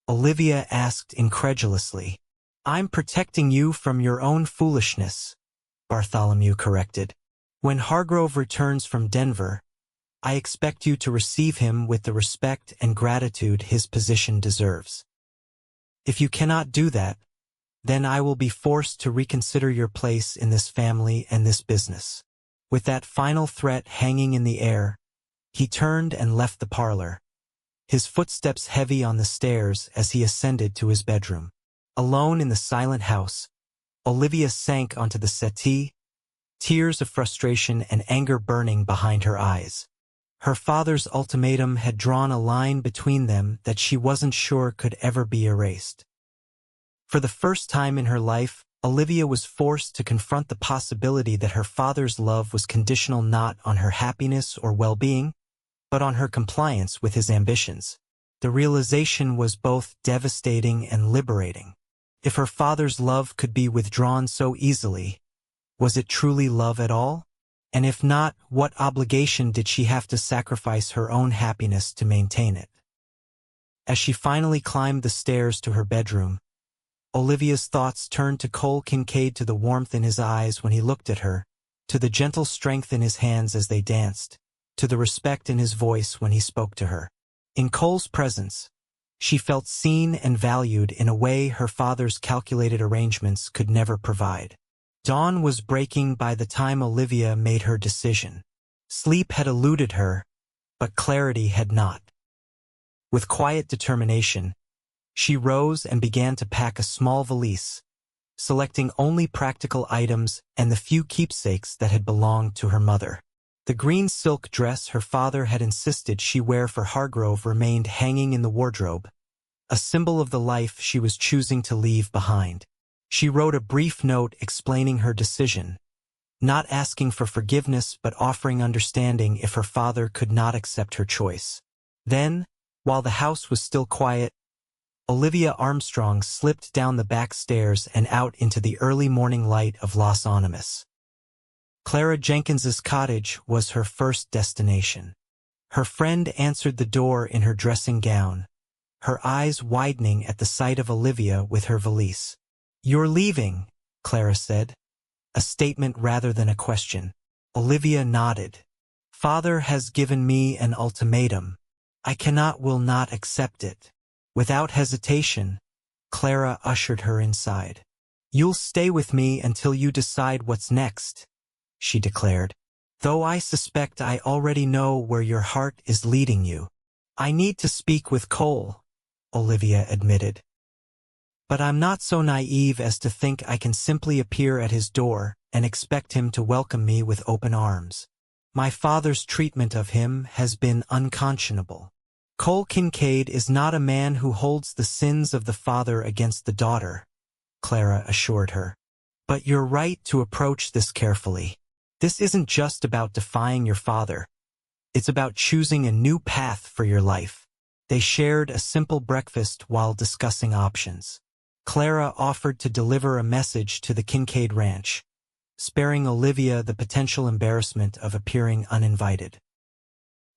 Olivia asked incredulously. I'm protecting you from your own foolishness, Bartholomew corrected. When Hargrove returns from Denver, I expect you to receive him with the respect and gratitude his position deserves. If you cannot do that, then I will be forced to reconsider your place in this family and this business. With that final threat hanging in the air, he turned and left the parlor, his footsteps heavy on the stairs as he ascended to his bedroom. Alone in the silent house, Olivia sank onto the settee, tears of frustration and anger burning behind her eyes. Her father's ultimatum had drawn a line between them that she wasn't sure could ever be erased. For the first time in her life, Olivia was forced to confront the possibility that her father's love was conditional not on her happiness or well-being, but on her compliance with his ambitions. The realization was both devastating and liberating. If her father's love could be withdrawn so easily, was it truly love at all? And if not, what obligation did she have to sacrifice her own happiness to maintain it? As she finally climbed the stairs to her bedroom, Olivia's thoughts turned to Cole Kincaid, to the warmth in his eyes when he looked at her, to the gentle strength in his hands as they danced, to the respect in his voice when he spoke to her. In Cole's presence, she felt seen and valued in a way her father's calculated arrangements could never provide. Dawn was breaking by the time Olivia made her decision. Sleep had eluded her, but clarity had not. With quiet determination, she rose and began to pack a small valise, selecting only practical items and the few keepsakes that had belonged to her mother. The green silk dress her father had insisted she wear for Hargrove remained hanging in the wardrobe, a symbol of the life she was choosing to leave behind. She wrote a brief note explaining her decision, not asking for forgiveness but offering understanding if her father could not accept her choice. Then, while the house was still quiet, Olivia Armstrong slipped down the back stairs and out into the early morning light of Los Animas. Clara Jenkins's cottage was her first destination. Her friend answered the door in her dressing gown, her eyes widening at the sight of Olivia with her valise. "You're leaving," Clara said, a statement rather than a question. Olivia nodded. "Father has given me an ultimatum. I will not accept it." Without hesitation, Clara ushered her inside. "You'll stay with me until you decide what's next," she declared. "Though I suspect I already know where your heart is leading you." "I need to speak with Cole," Olivia admitted. "But I'm not so naive as to think I can simply appear at his door and expect him to welcome me with open arms. My father's treatment of him has been unconscionable. Cole Kincaid is not a man who holds the sins of the father against the daughter," Clara assured her. "But you're right to approach this carefully. This isn't just about defying your father. It's about choosing a new path for your life." They shared a simple breakfast while discussing options. Clara offered to deliver a message to the Kincaid ranch, sparing Olivia the potential embarrassment of appearing uninvited.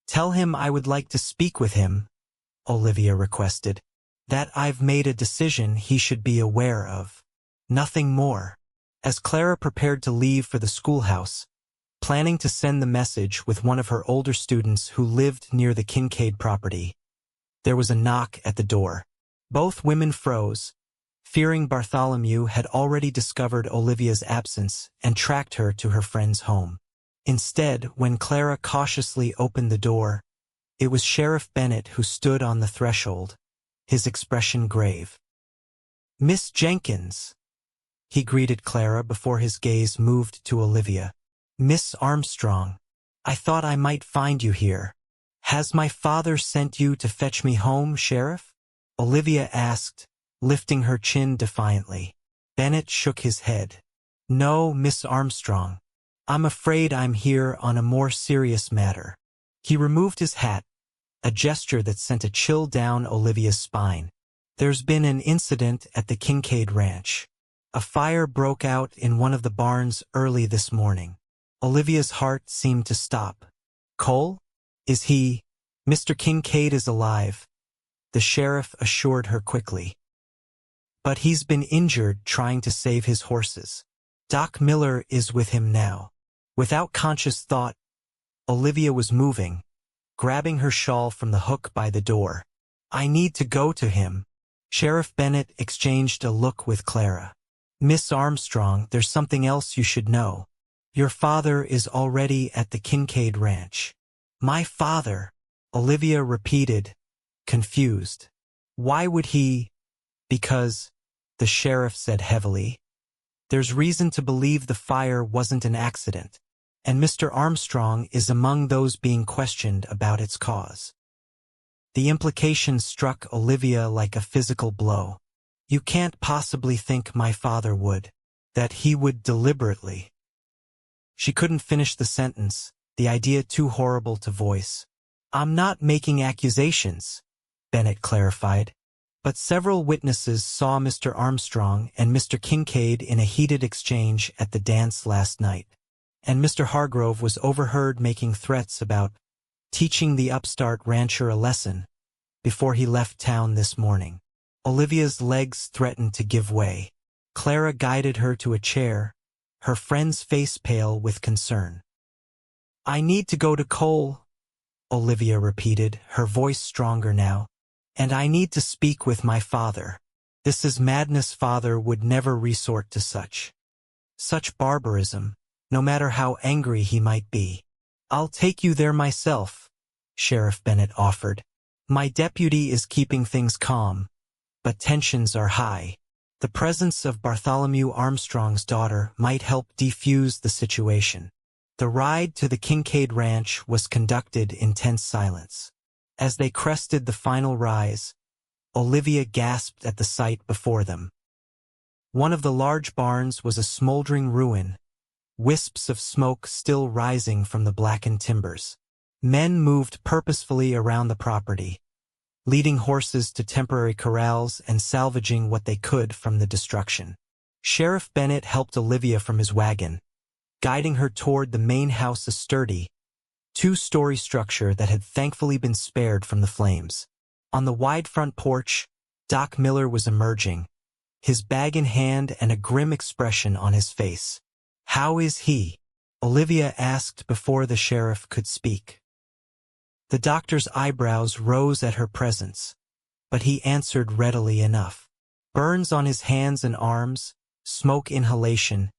"Tell him I would like to speak with him," Olivia requested. "That I've made a decision he should be aware of. Nothing more." As Clara prepared to leave for the schoolhouse, planning to send the message with one of her older students who lived near the Kincaid property, there was a knock at the door. Both women froze, fearing Bartholomew had already discovered Olivia's absence and tracked her to her friend's home. Instead, when Clara cautiously opened the door, it was Sheriff Bennett who stood on the threshold, his expression grave. "Miss Jenkins," he greeted Clara before his gaze moved to Olivia. "Miss Armstrong, I thought I might find you here. Has my father sent you to fetch me home, Sheriff?" Olivia asked, lifting her chin defiantly. Bennett shook his head. "No, Miss Armstrong. I'm afraid I'm here on a more serious matter." He removed his hat, a gesture that sent a chill down Olivia's spine. "There's been an incident at the Kincaid ranch. A fire broke out in one of the barns early this morning." Olivia's heart seemed to stop. "Cole? Is he—" "Mr. Kincaid is alive," the sheriff assured her quickly. "But he's been injured trying to save his horses. Doc Miller is with him now." Without conscious thought, Olivia was moving, grabbing her shawl from the hook by the door. "I need to go to him." Sheriff Bennett exchanged a look with Clara. "Miss Armstrong, there's something else you should know. Your father is already at the Kincaid ranch." "My father?" Olivia repeated, confused. "Why would he—" "Because," the sheriff said heavily, "there's reason to believe the fire wasn't an accident, and Mr. Armstrong is among those being questioned about its cause." The implication struck Olivia like a physical blow. "You can't possibly think my father would. That he would deliberately—" She couldn't finish the sentence, the idea too horrible to voice. "I'm not making accusations," Bennett clarified. "But several witnesses saw Mr. Armstrong and Mr. Kincaid in a heated exchange at the dance last night. And Mr. Hargrove was overheard making threats about teaching the upstart rancher a lesson before he left town this morning." Olivia's legs threatened to give way. Clara guided her to a chair, her friend's face pale with concern. "I need to go to Cole," Olivia repeated, her voice stronger now. "And I need to speak with my father. This is madness. Father would never resort to such barbarism, no matter how angry he might be." "I'll take you there myself," Sheriff Bennett offered. "My deputy is keeping things calm, but tensions are high. The presence of Bartholomew Armstrong's daughter might help defuse the situation." The ride to the Kincaid ranch was conducted in tense silence. As they crested the final rise, Olivia gasped at the sight before them. One of the large barns was a smoldering ruin, wisps of smoke still rising from the blackened timbers. Men moved purposefully around the property, leading horses to temporary corrals and salvaging what they could from the destruction. Sheriff Bennett helped Olivia from his wagon, guiding her toward the main house, a sturdy, two-story structure that had thankfully been spared from the flames. On the wide front porch, Doc Miller was emerging, his bag in hand and a grim expression on his face. "How is he?" Olivia asked before the sheriff could speak. The doctor's eyebrows rose at her presence, but he answered readily enough. "Burns on his hands and arms, smoke inhalation,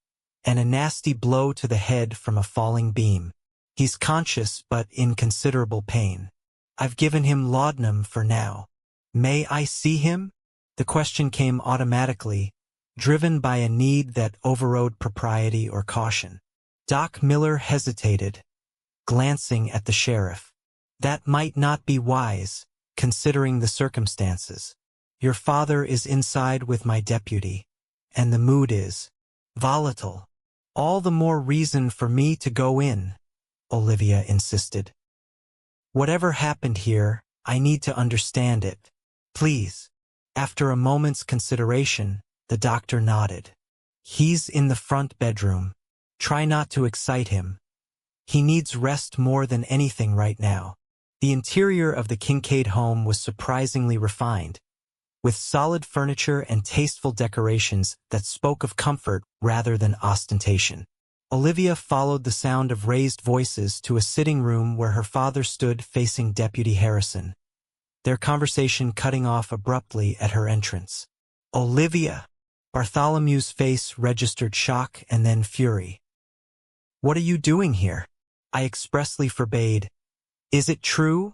and a nasty blow to the head from a falling beam. He's conscious but in considerable pain. I've given him laudanum for now." "May I see him?" The question came automatically, driven by a need that overrode propriety or caution. Doc Miller hesitated, glancing at the sheriff. "That might not be wise, considering the circumstances. Your father is inside with my deputy, and the mood is volatile." "All the more reason for me to go in," Olivia insisted. "Whatever happened here, I need to understand it. Please." After a moment's consideration, the doctor nodded. "He's in the front bedroom. Try not to excite him. He needs rest more than anything right now." The interior of the Kincaid home was surprisingly refined, with solid furniture and tasteful decorations that spoke of comfort rather than ostentation. Olivia followed the sound of raised voices to a sitting room where her father stood facing Deputy Harrison, their conversation cutting off abruptly at her entrance. "Olivia!" Bartholomew's face registered shock and then fury. "What are you doing here? I expressly forbade—" "Is it true?"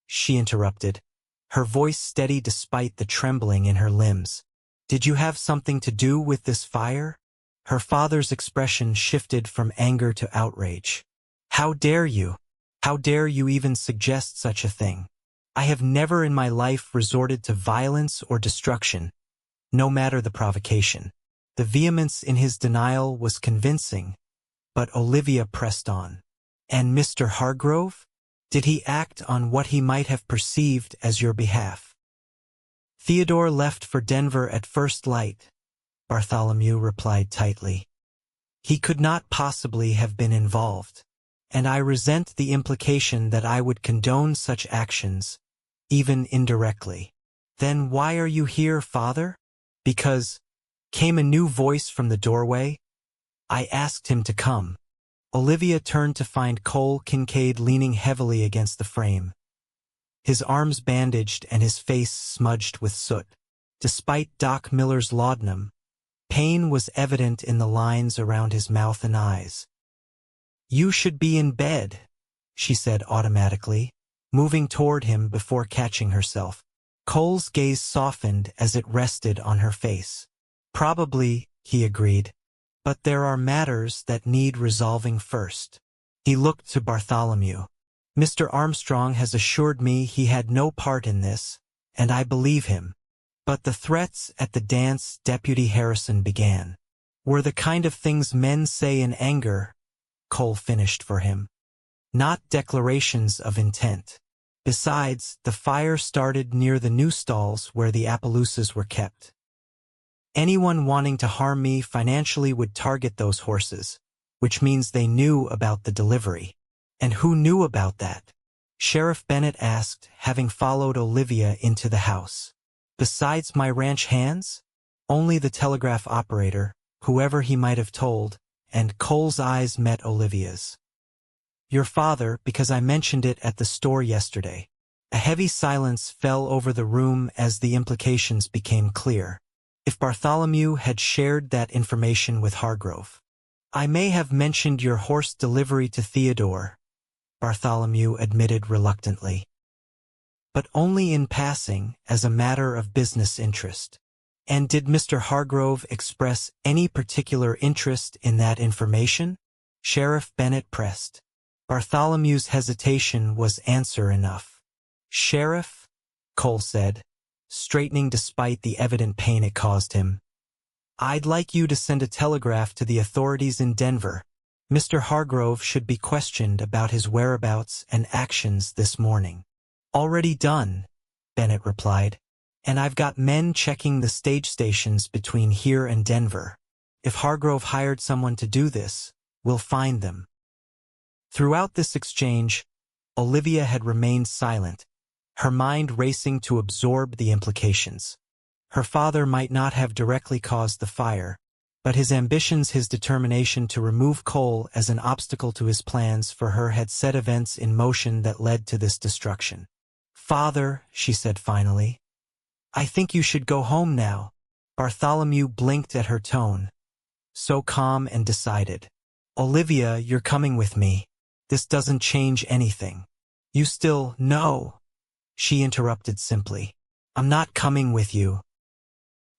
she interrupted, her voice steady despite the trembling in her limbs. "Did you have something to do with this fire?" Her father's expression shifted from anger to outrage. "How dare you? How dare you even suggest such a thing? I have never in my life resorted to violence or destruction, no matter the provocation." The vehemence in his denial was convincing, but Olivia pressed on. "And Mr. Hargrove? Did he act on what he might have perceived as your behalf?" "Theodore left for Denver at first light," Bartholomew replied tightly. "He could not possibly have been involved, and I resent the implication that I would condone such actions, even indirectly." "Then why are you here, father?" "Because," came a new voice from the doorway, "I asked him to come." Olivia turned to find Cole Kincaid leaning heavily against the frame, his arms bandaged and his face smudged with soot. Despite Doc Miller's laudanum, pain was evident in the lines around his mouth and eyes. "You should be in bed," she said automatically, moving toward him before catching herself. Cole's gaze softened as it rested on her face. "Probably," he agreed, "but there are matters that need resolving first." He looked to Bartholomew. "Mr. Armstrong has assured me he had no part in this, and I believe him. But the threats at the dance," Deputy Harrison began, "were the kind of things men say in anger," Cole finished for him, "not declarations of intent. Besides, the fire started near the new stalls where the Appaloosas were kept. Anyone wanting to harm me financially would target those horses, which means they knew about the delivery." "And who knew about that?" Sheriff Bennett asked, having followed Olivia into the house. "Besides my ranch hands? Only the telegraph operator, whoever he might have told, and Cole's eyes met Olivia's. "Your father, because I mentioned it at the store yesterday." A heavy silence fell over the room as the implications became clear. If Bartholomew had shared that information with Hargrove. "I may have mentioned your horse delivery to Theodore," Bartholomew admitted reluctantly. "But only in passing, as a matter of business interest." "And did Mr. Hargrove express any particular interest in that information?" Sheriff Bennett pressed. Bartholomew's hesitation was answer enough. "Sheriff," Cole said, straightening despite the evident pain it caused him, "I'd like you to send a telegraph to the authorities in Denver. Mr. Hargrove should be questioned about his whereabouts and actions this morning." "Already done," Bennett replied. "And I've got men checking the stage stations between here and Denver. If Hargrove hired someone to do this, we'll find them." Throughout this exchange, Olivia had remained silent, her mind racing to absorb the implications. Her father might not have directly caused the fire, but his ambitions, his determination to remove Cole as an obstacle to his plans for her had set events in motion that led to this destruction. "Father," she said finally, "I think you should go home now." Bartholomew blinked at her tone, so calm and decided. "Olivia, you're coming with me. This doesn't change anything." "You still..." "No," she interrupted simply. "I'm not coming with you.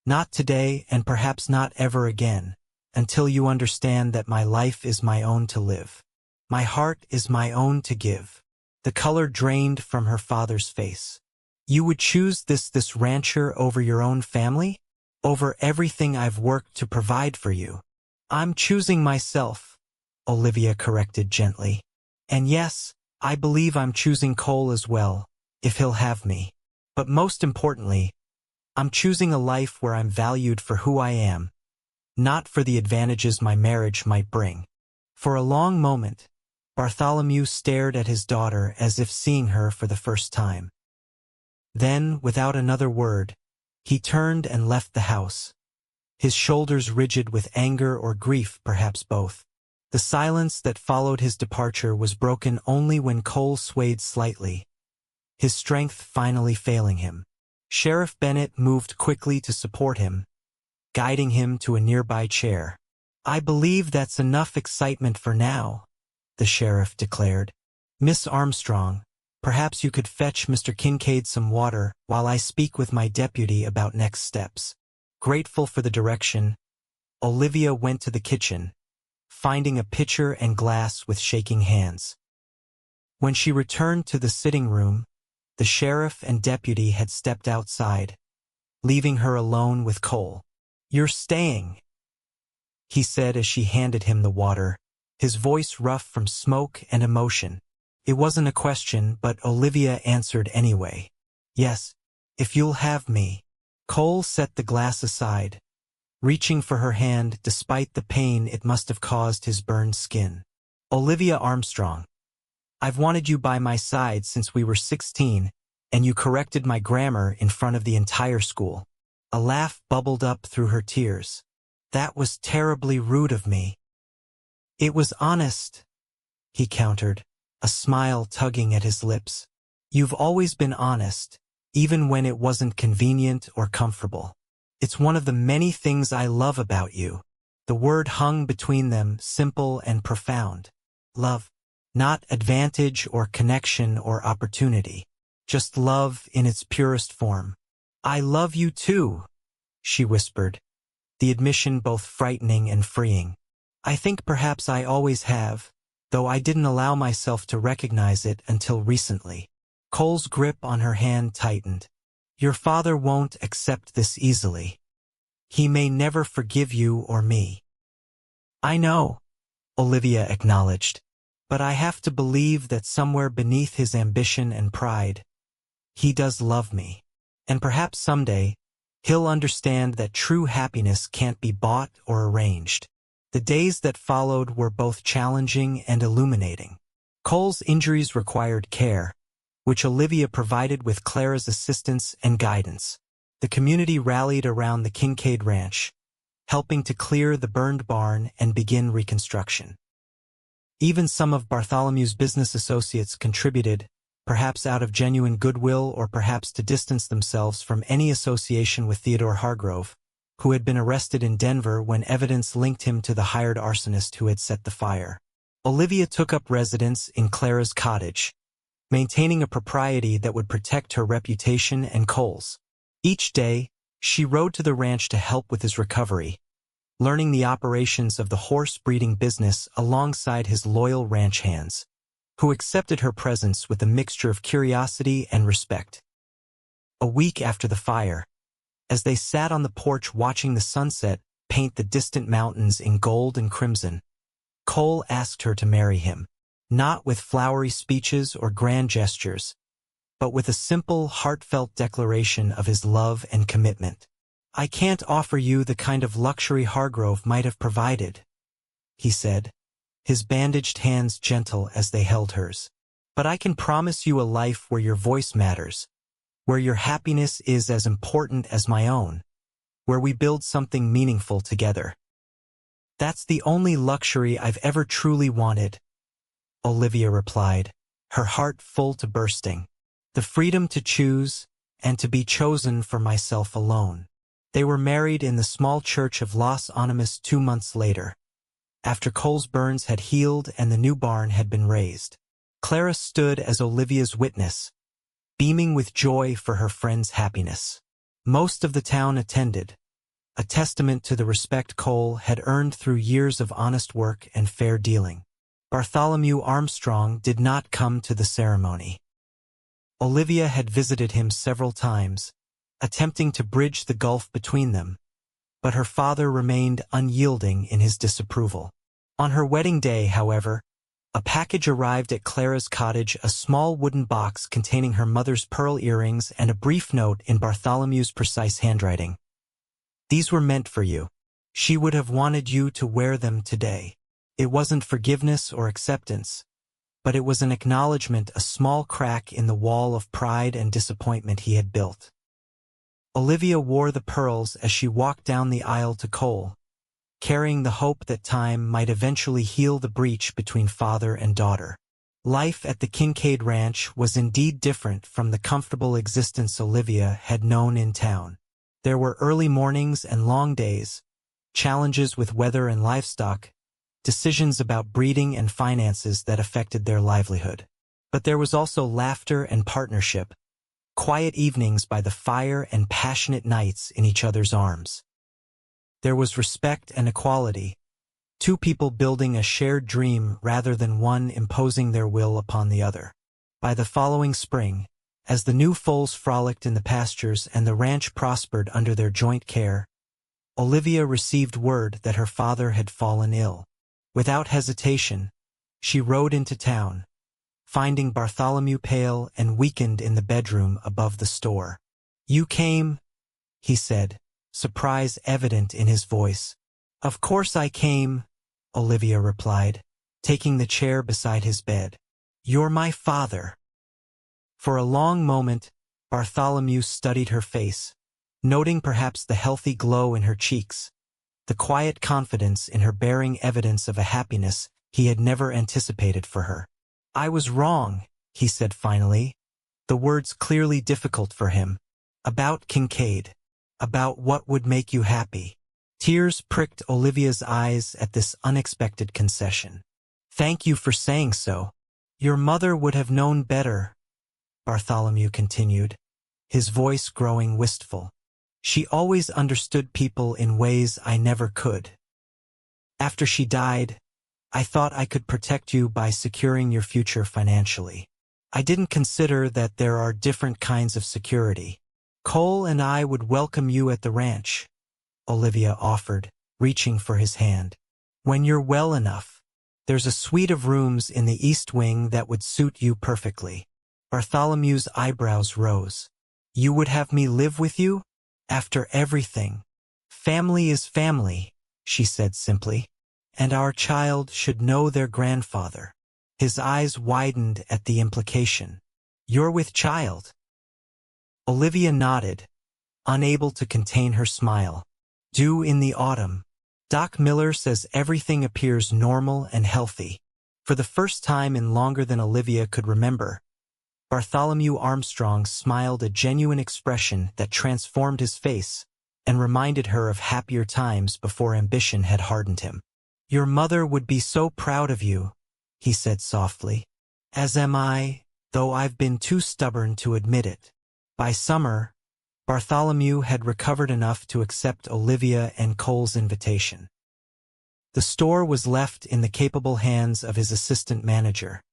Not today, and perhaps not ever again, until you understand that my life is my own to live. My heart is my own to give." The color drained from her father's face. "You would choose this rancher over your own family? Over everything I've worked to provide for you?" "I'm choosing myself," Olivia corrected gently. "And yes, I believe I'm choosing Cole as well, if he'll have me. But most importantly, I'm choosing a life where I'm valued for who I am, not for the advantages my marriage might bring." For a long moment, Bartholomew stared at his daughter as if seeing her for the first time. Then, without another word, he turned and left the house, his shoulders rigid with anger or grief, perhaps both. The silence that followed his departure was broken only when Cole swayed slightly, his strength finally failing him. Sheriff Bennett moved quickly to support him, guiding him to a nearby chair. "I believe that's enough excitement for now," the sheriff declared. "Miss Armstrong, perhaps you could fetch Mr. Kincaid some water while I speak with my deputy about next steps." Grateful for the direction, Olivia went to the kitchen, finding a pitcher and glass with shaking hands. When she returned to the sitting room, the sheriff and deputy had stepped outside, leaving her alone with Cole. "You're staying," he said as she handed him the water, his voice rough from smoke and emotion. It wasn't a question, but Olivia answered anyway. "Yes, if you'll have me." Cole set the glass aside, reaching for her hand despite the pain it must have caused his burned skin. "Olivia Armstrong, I've wanted you by my side since we were 16, and you corrected my grammar in front of the entire school." A laugh bubbled up through her tears. "That was terribly rude of me." "It was honest," he countered, a smile tugging at his lips. "You've always been honest, even when it wasn't convenient or comfortable. It's one of the many things I love about you." The word hung between them, simple and profound. Love. Not advantage or connection or opportunity. Just love in its purest form. "I love you too," she whispered, the admission both frightening and freeing. "I think perhaps I always have, though I didn't allow myself to recognize it until recently." Cole's grip on her hand tightened. "Your father won't accept this easily. He may never forgive you or me." "I know," Olivia acknowledged, "but I have to believe that somewhere beneath his ambition and pride, he does love me. And perhaps someday, he'll understand that true happiness can't be bought or arranged." The days that followed were both challenging and illuminating. Cole's injuries required care, which Olivia provided with Clara's assistance and guidance. The community rallied around the Kincaid ranch, helping to clear the burned barn and begin reconstruction. Even some of Bartholomew's business associates contributed, perhaps out of genuine goodwill or perhaps to distance themselves from any association with Theodore Hargrove, who had been arrested in Denver when evidence linked him to the hired arsonist who had set the fire. Olivia took up residence in Clara's cottage, maintaining a propriety that would protect her reputation and Cole's. Each day, she rode to the ranch to help with his recovery, learning the operations of the horse-breeding business alongside his loyal ranch hands, who accepted her presence with a mixture of curiosity and respect. A week after the fire, as they sat on the porch watching the sunset paint the distant mountains in gold and crimson, Cole asked her to marry him, not with flowery speeches or grand gestures, but with a simple, heartfelt declaration of his love and commitment. "I can't offer you the kind of luxury Hargrove might have provided," he said, his bandaged hands gentle as they held hers. "But I can promise you a life where your voice matters, where your happiness is as important as my own, where we build something meaningful together. That's the only luxury I've ever truly wanted," Olivia replied, her heart full to bursting. "The freedom to choose and to be chosen for myself alone." They were married in the small church of Los Animas 2 months later, after Cole's burns had healed and the new barn had been raised. Clara stood as Olivia's witness, beaming with joy for her friend's happiness. Most of the town attended, a testament to the respect Cole had earned through years of honest work and fair dealing. Bartholomew Armstrong did not come to the ceremony. Olivia had visited him several times, attempting to bridge the gulf between them, but her father remained unyielding in his disapproval. On her wedding day, however, a package arrived at Clara's cottage, a small wooden box containing her mother's pearl earrings and a brief note in Bartholomew's precise handwriting. "These were meant for you. She would have wanted you to wear them today." It wasn't forgiveness or acceptance, but it was an acknowledgement, a small crack in the wall of pride and disappointment he had built. Olivia wore the pearls as she walked down the aisle to Cole, carrying the hope that time might eventually heal the breach between father and daughter. Life at the Kincaid ranch was indeed different from the comfortable existence Olivia had known in town. There were early mornings and long days, challenges with weather and livestock, decisions about breeding and finances that affected their livelihood. But there was also laughter and partnership, quiet evenings by the fire and passionate nights in each other's arms. There was respect and equality, two people building a shared dream rather than one imposing their will upon the other. By the following spring, as the new foals frolicked in the pastures and the ranch prospered under their joint care, Olivia received word that her father had fallen ill. Without hesitation, she rode into town, finding Bartholomew pale and weakened in the bedroom above the store. "You came," he said, surprise evident in his voice. "Of course I came," Olivia replied, taking the chair beside his bed. "You're my father." For a long moment, Bartholomew studied her face, noting perhaps the healthy glow in her cheeks, the quiet confidence in her bearing evidence of a happiness he had never anticipated for her. "I was wrong," he said finally, the words clearly difficult for him. "About Kincaid. About what would make you happy." Tears pricked Olivia's eyes at this unexpected concession. "Thank you for saying so. Your mother would have known better," Bartholomew continued, his voice growing wistful. "She always understood people in ways I never could. After she died, I thought I could protect you by securing your future financially. I didn't consider that there are different kinds of security. Cole and I would welcome you at the ranch," Olivia offered, reaching for his hand. "When you're well enough. There's a suite of rooms in the East Wing that would suit you perfectly." Bartholomew's eyebrows rose. "You would have me live with you? After everything?" "Family is family," she said simply. "And our child should know their grandfather." His eyes widened at the implication. "You're with child?" Olivia nodded, unable to contain her smile. Due in the autumn. Doc Miller says everything appears normal and healthy. For the first time in longer than Olivia could remember, Bartholomew Armstrong smiled a genuine expression that transformed his face and reminded her of happier times before ambition had hardened him. "Your mother would be so proud of you," he said softly. "As am I, though I've been too stubborn to admit it." By summer, Bartholomew had recovered enough to accept Olivia and Cole's invitation. The store was left in the capable hands of his assistant manager,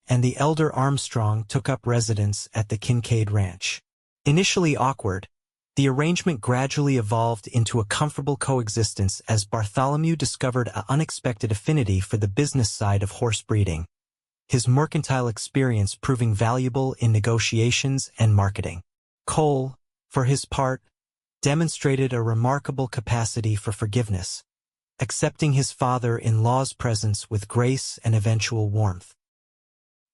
and the elder Armstrong took up residence at the Kincaid ranch. Initially awkward, the arrangement gradually evolved into a comfortable coexistence as Bartholomew discovered an unexpected affinity for the business side of horse breeding, his mercantile experience proving valuable in negotiations and marketing. Cole, for his part, demonstrated a remarkable capacity for forgiveness, accepting his father-in-law's presence with grace and eventual warmth.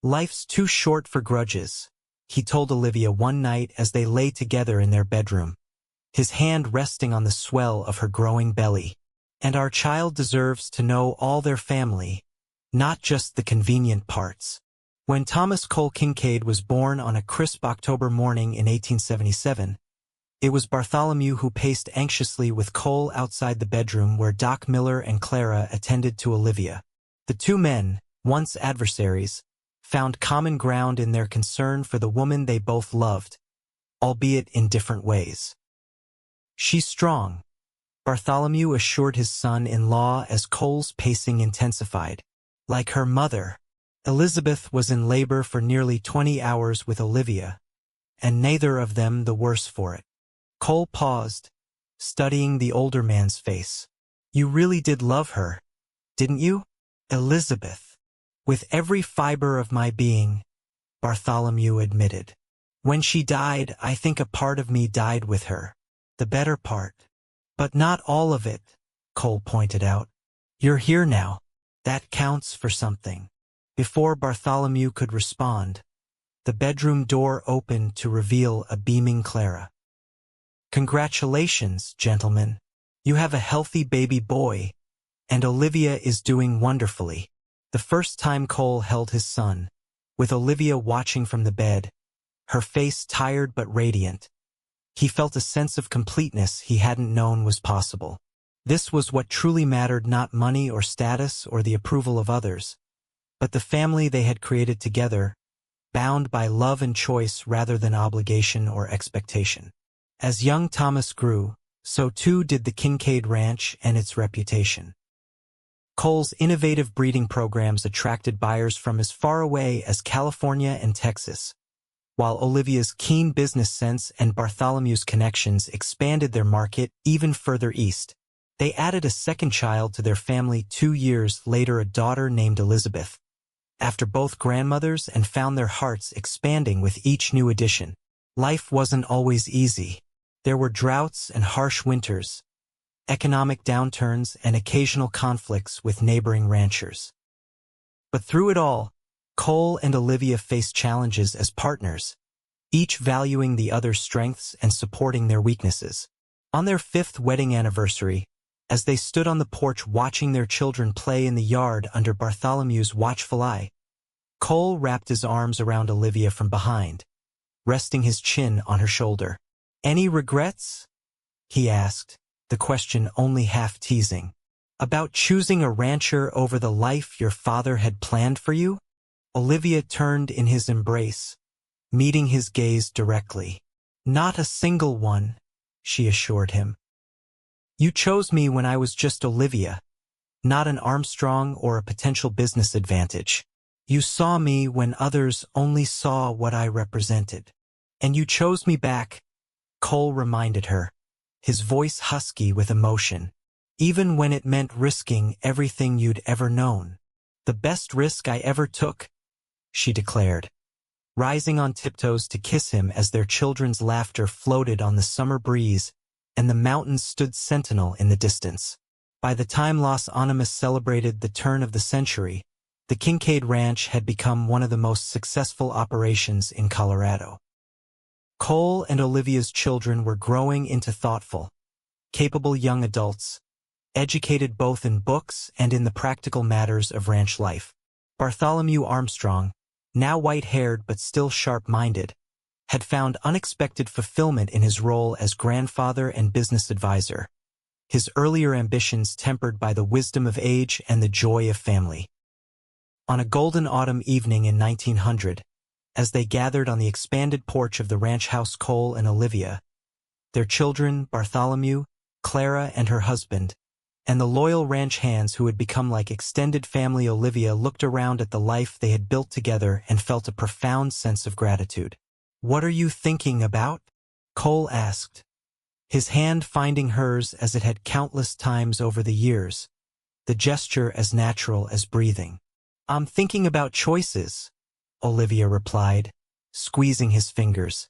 "Life's too short for grudges," he told Olivia one night as they lay together in their bedroom, his hand resting on the swell of her growing belly. "And our child deserves to know all their family, not just the convenient parts." When Thomas Cole Kincaid was born on a crisp October morning in 1877, it was Bartholomew who paced anxiously with Cole outside the bedroom where Doc Miller and Clara attended to Olivia. The two men, once adversaries, found common ground in their concern for the woman they both loved, albeit in different ways. "She's strong," Bartholomew assured his son-in-law as Cole's pacing intensified. "Like her mother." Elizabeth was in labor for nearly 20 hours with Olivia, and neither of them the worse for it. Cole paused, studying the older man's face. "You really did love her, didn't you?" "Elizabeth. With every fiber of my being," Bartholomew admitted. "When she died, I think a part of me died with her. The better part. But not all of it," Cole pointed out. "You're here now. That counts for something." Before Bartholomew could respond, the bedroom door opened to reveal a beaming Clara. "Congratulations, gentlemen. You have a healthy baby boy, and Olivia is doing wonderfully." The first time Cole held his son, with Olivia watching from the bed, her face tired but radiant, he felt a sense of completeness he hadn't known was possible. This was what truly mattered, not money or status or the approval of others, but the family they had created together, bound by love and choice rather than obligation or expectation. As young Thomas grew, so too did the Kincaid Ranch and its reputation. Cole's innovative breeding programs attracted buyers from as far away as California and Texas, while Olivia's keen business sense and Bartholomew's connections expanded their market even further east. They added a second child to their family 2 years later, a daughter named Elizabeth, after both grandmothers, and found their hearts expanding with each new addition. Life wasn't always easy. There were droughts and harsh winters, economic downturns, and occasional conflicts with neighboring ranchers. But through it all, Cole and Olivia faced challenges as partners, each valuing the other's strengths and supporting their weaknesses. On their 5th wedding anniversary, as they stood on the porch watching their children play in the yard under Bartholomew's watchful eye, Cole wrapped his arms around Olivia from behind, resting his chin on her shoulder. "Any regrets?" he asked, the question only half teasing. "About choosing a rancher over the life your father had planned for you?" Olivia turned in his embrace, meeting his gaze directly. "Not a single one," she assured him. "You chose me when I was just Olivia, not an Armstrong or a potential business advantage. You saw me when others only saw what I represented. And you chose me back," Cole reminded her, his voice husky with emotion, "even when it meant risking everything you'd ever known." "The best risk I ever took," she declared, rising on tiptoes to kiss him as their children's laughter floated on the summer breeze and the mountains stood sentinel in the distance. By the time Los Animas celebrated the turn of the century, the Kincaid Ranch had become one of the most successful operations in Colorado. Cole and Olivia's children were growing into thoughtful, capable young adults, educated both in books and in the practical matters of ranch life. Bartholomew Armstrong, now white-haired but still sharp-minded, had found unexpected fulfillment in his role as grandfather and business advisor, his earlier ambitions tempered by the wisdom of age and the joy of family. On a golden autumn evening in 1900, as they gathered on the expanded porch of the ranch house Cole and Olivia, their children, Bartholomew, Clara and her husband, and the loyal ranch hands who had become like extended family, Olivia looked around at the life they had built together and felt a profound sense of gratitude. "What are you thinking about?" Cole asked, his hand finding hers as it had countless times over the years, the gesture as natural as breathing. "I'm thinking about choices," Olivia replied, squeezing his fingers.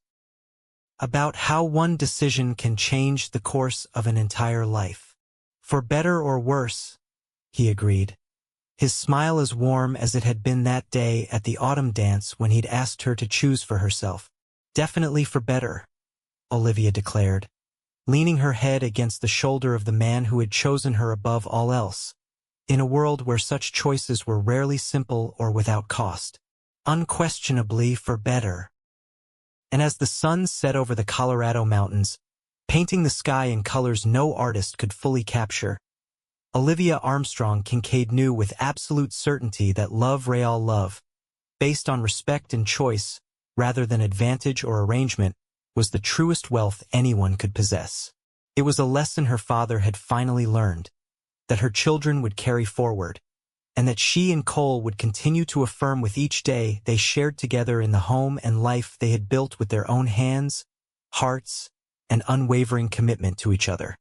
"About how one decision can change the course of an entire life. For better or worse," he agreed, his smile as warm as it had been that day at the autumn dance when he'd asked her to choose for herself. "Definitely for better," Olivia declared, leaning her head against the shoulder of the man who had chosen her above all else, in a world where such choices were rarely simple or without cost. "Unquestionably for better." And as the sun set over the Colorado mountains, painting the sky in colors no artist could fully capture, Olivia Armstrong Kincaid knew with absolute certainty that real love, based on respect and choice, rather than advantage or arrangement, was the truest wealth anyone could possess. It was a lesson her father had finally learned, that her children would carry forward, and that she and Cole would continue to affirm with each day they shared together in the home and life they had built with their own hands, hearts, and unwavering commitment to each other.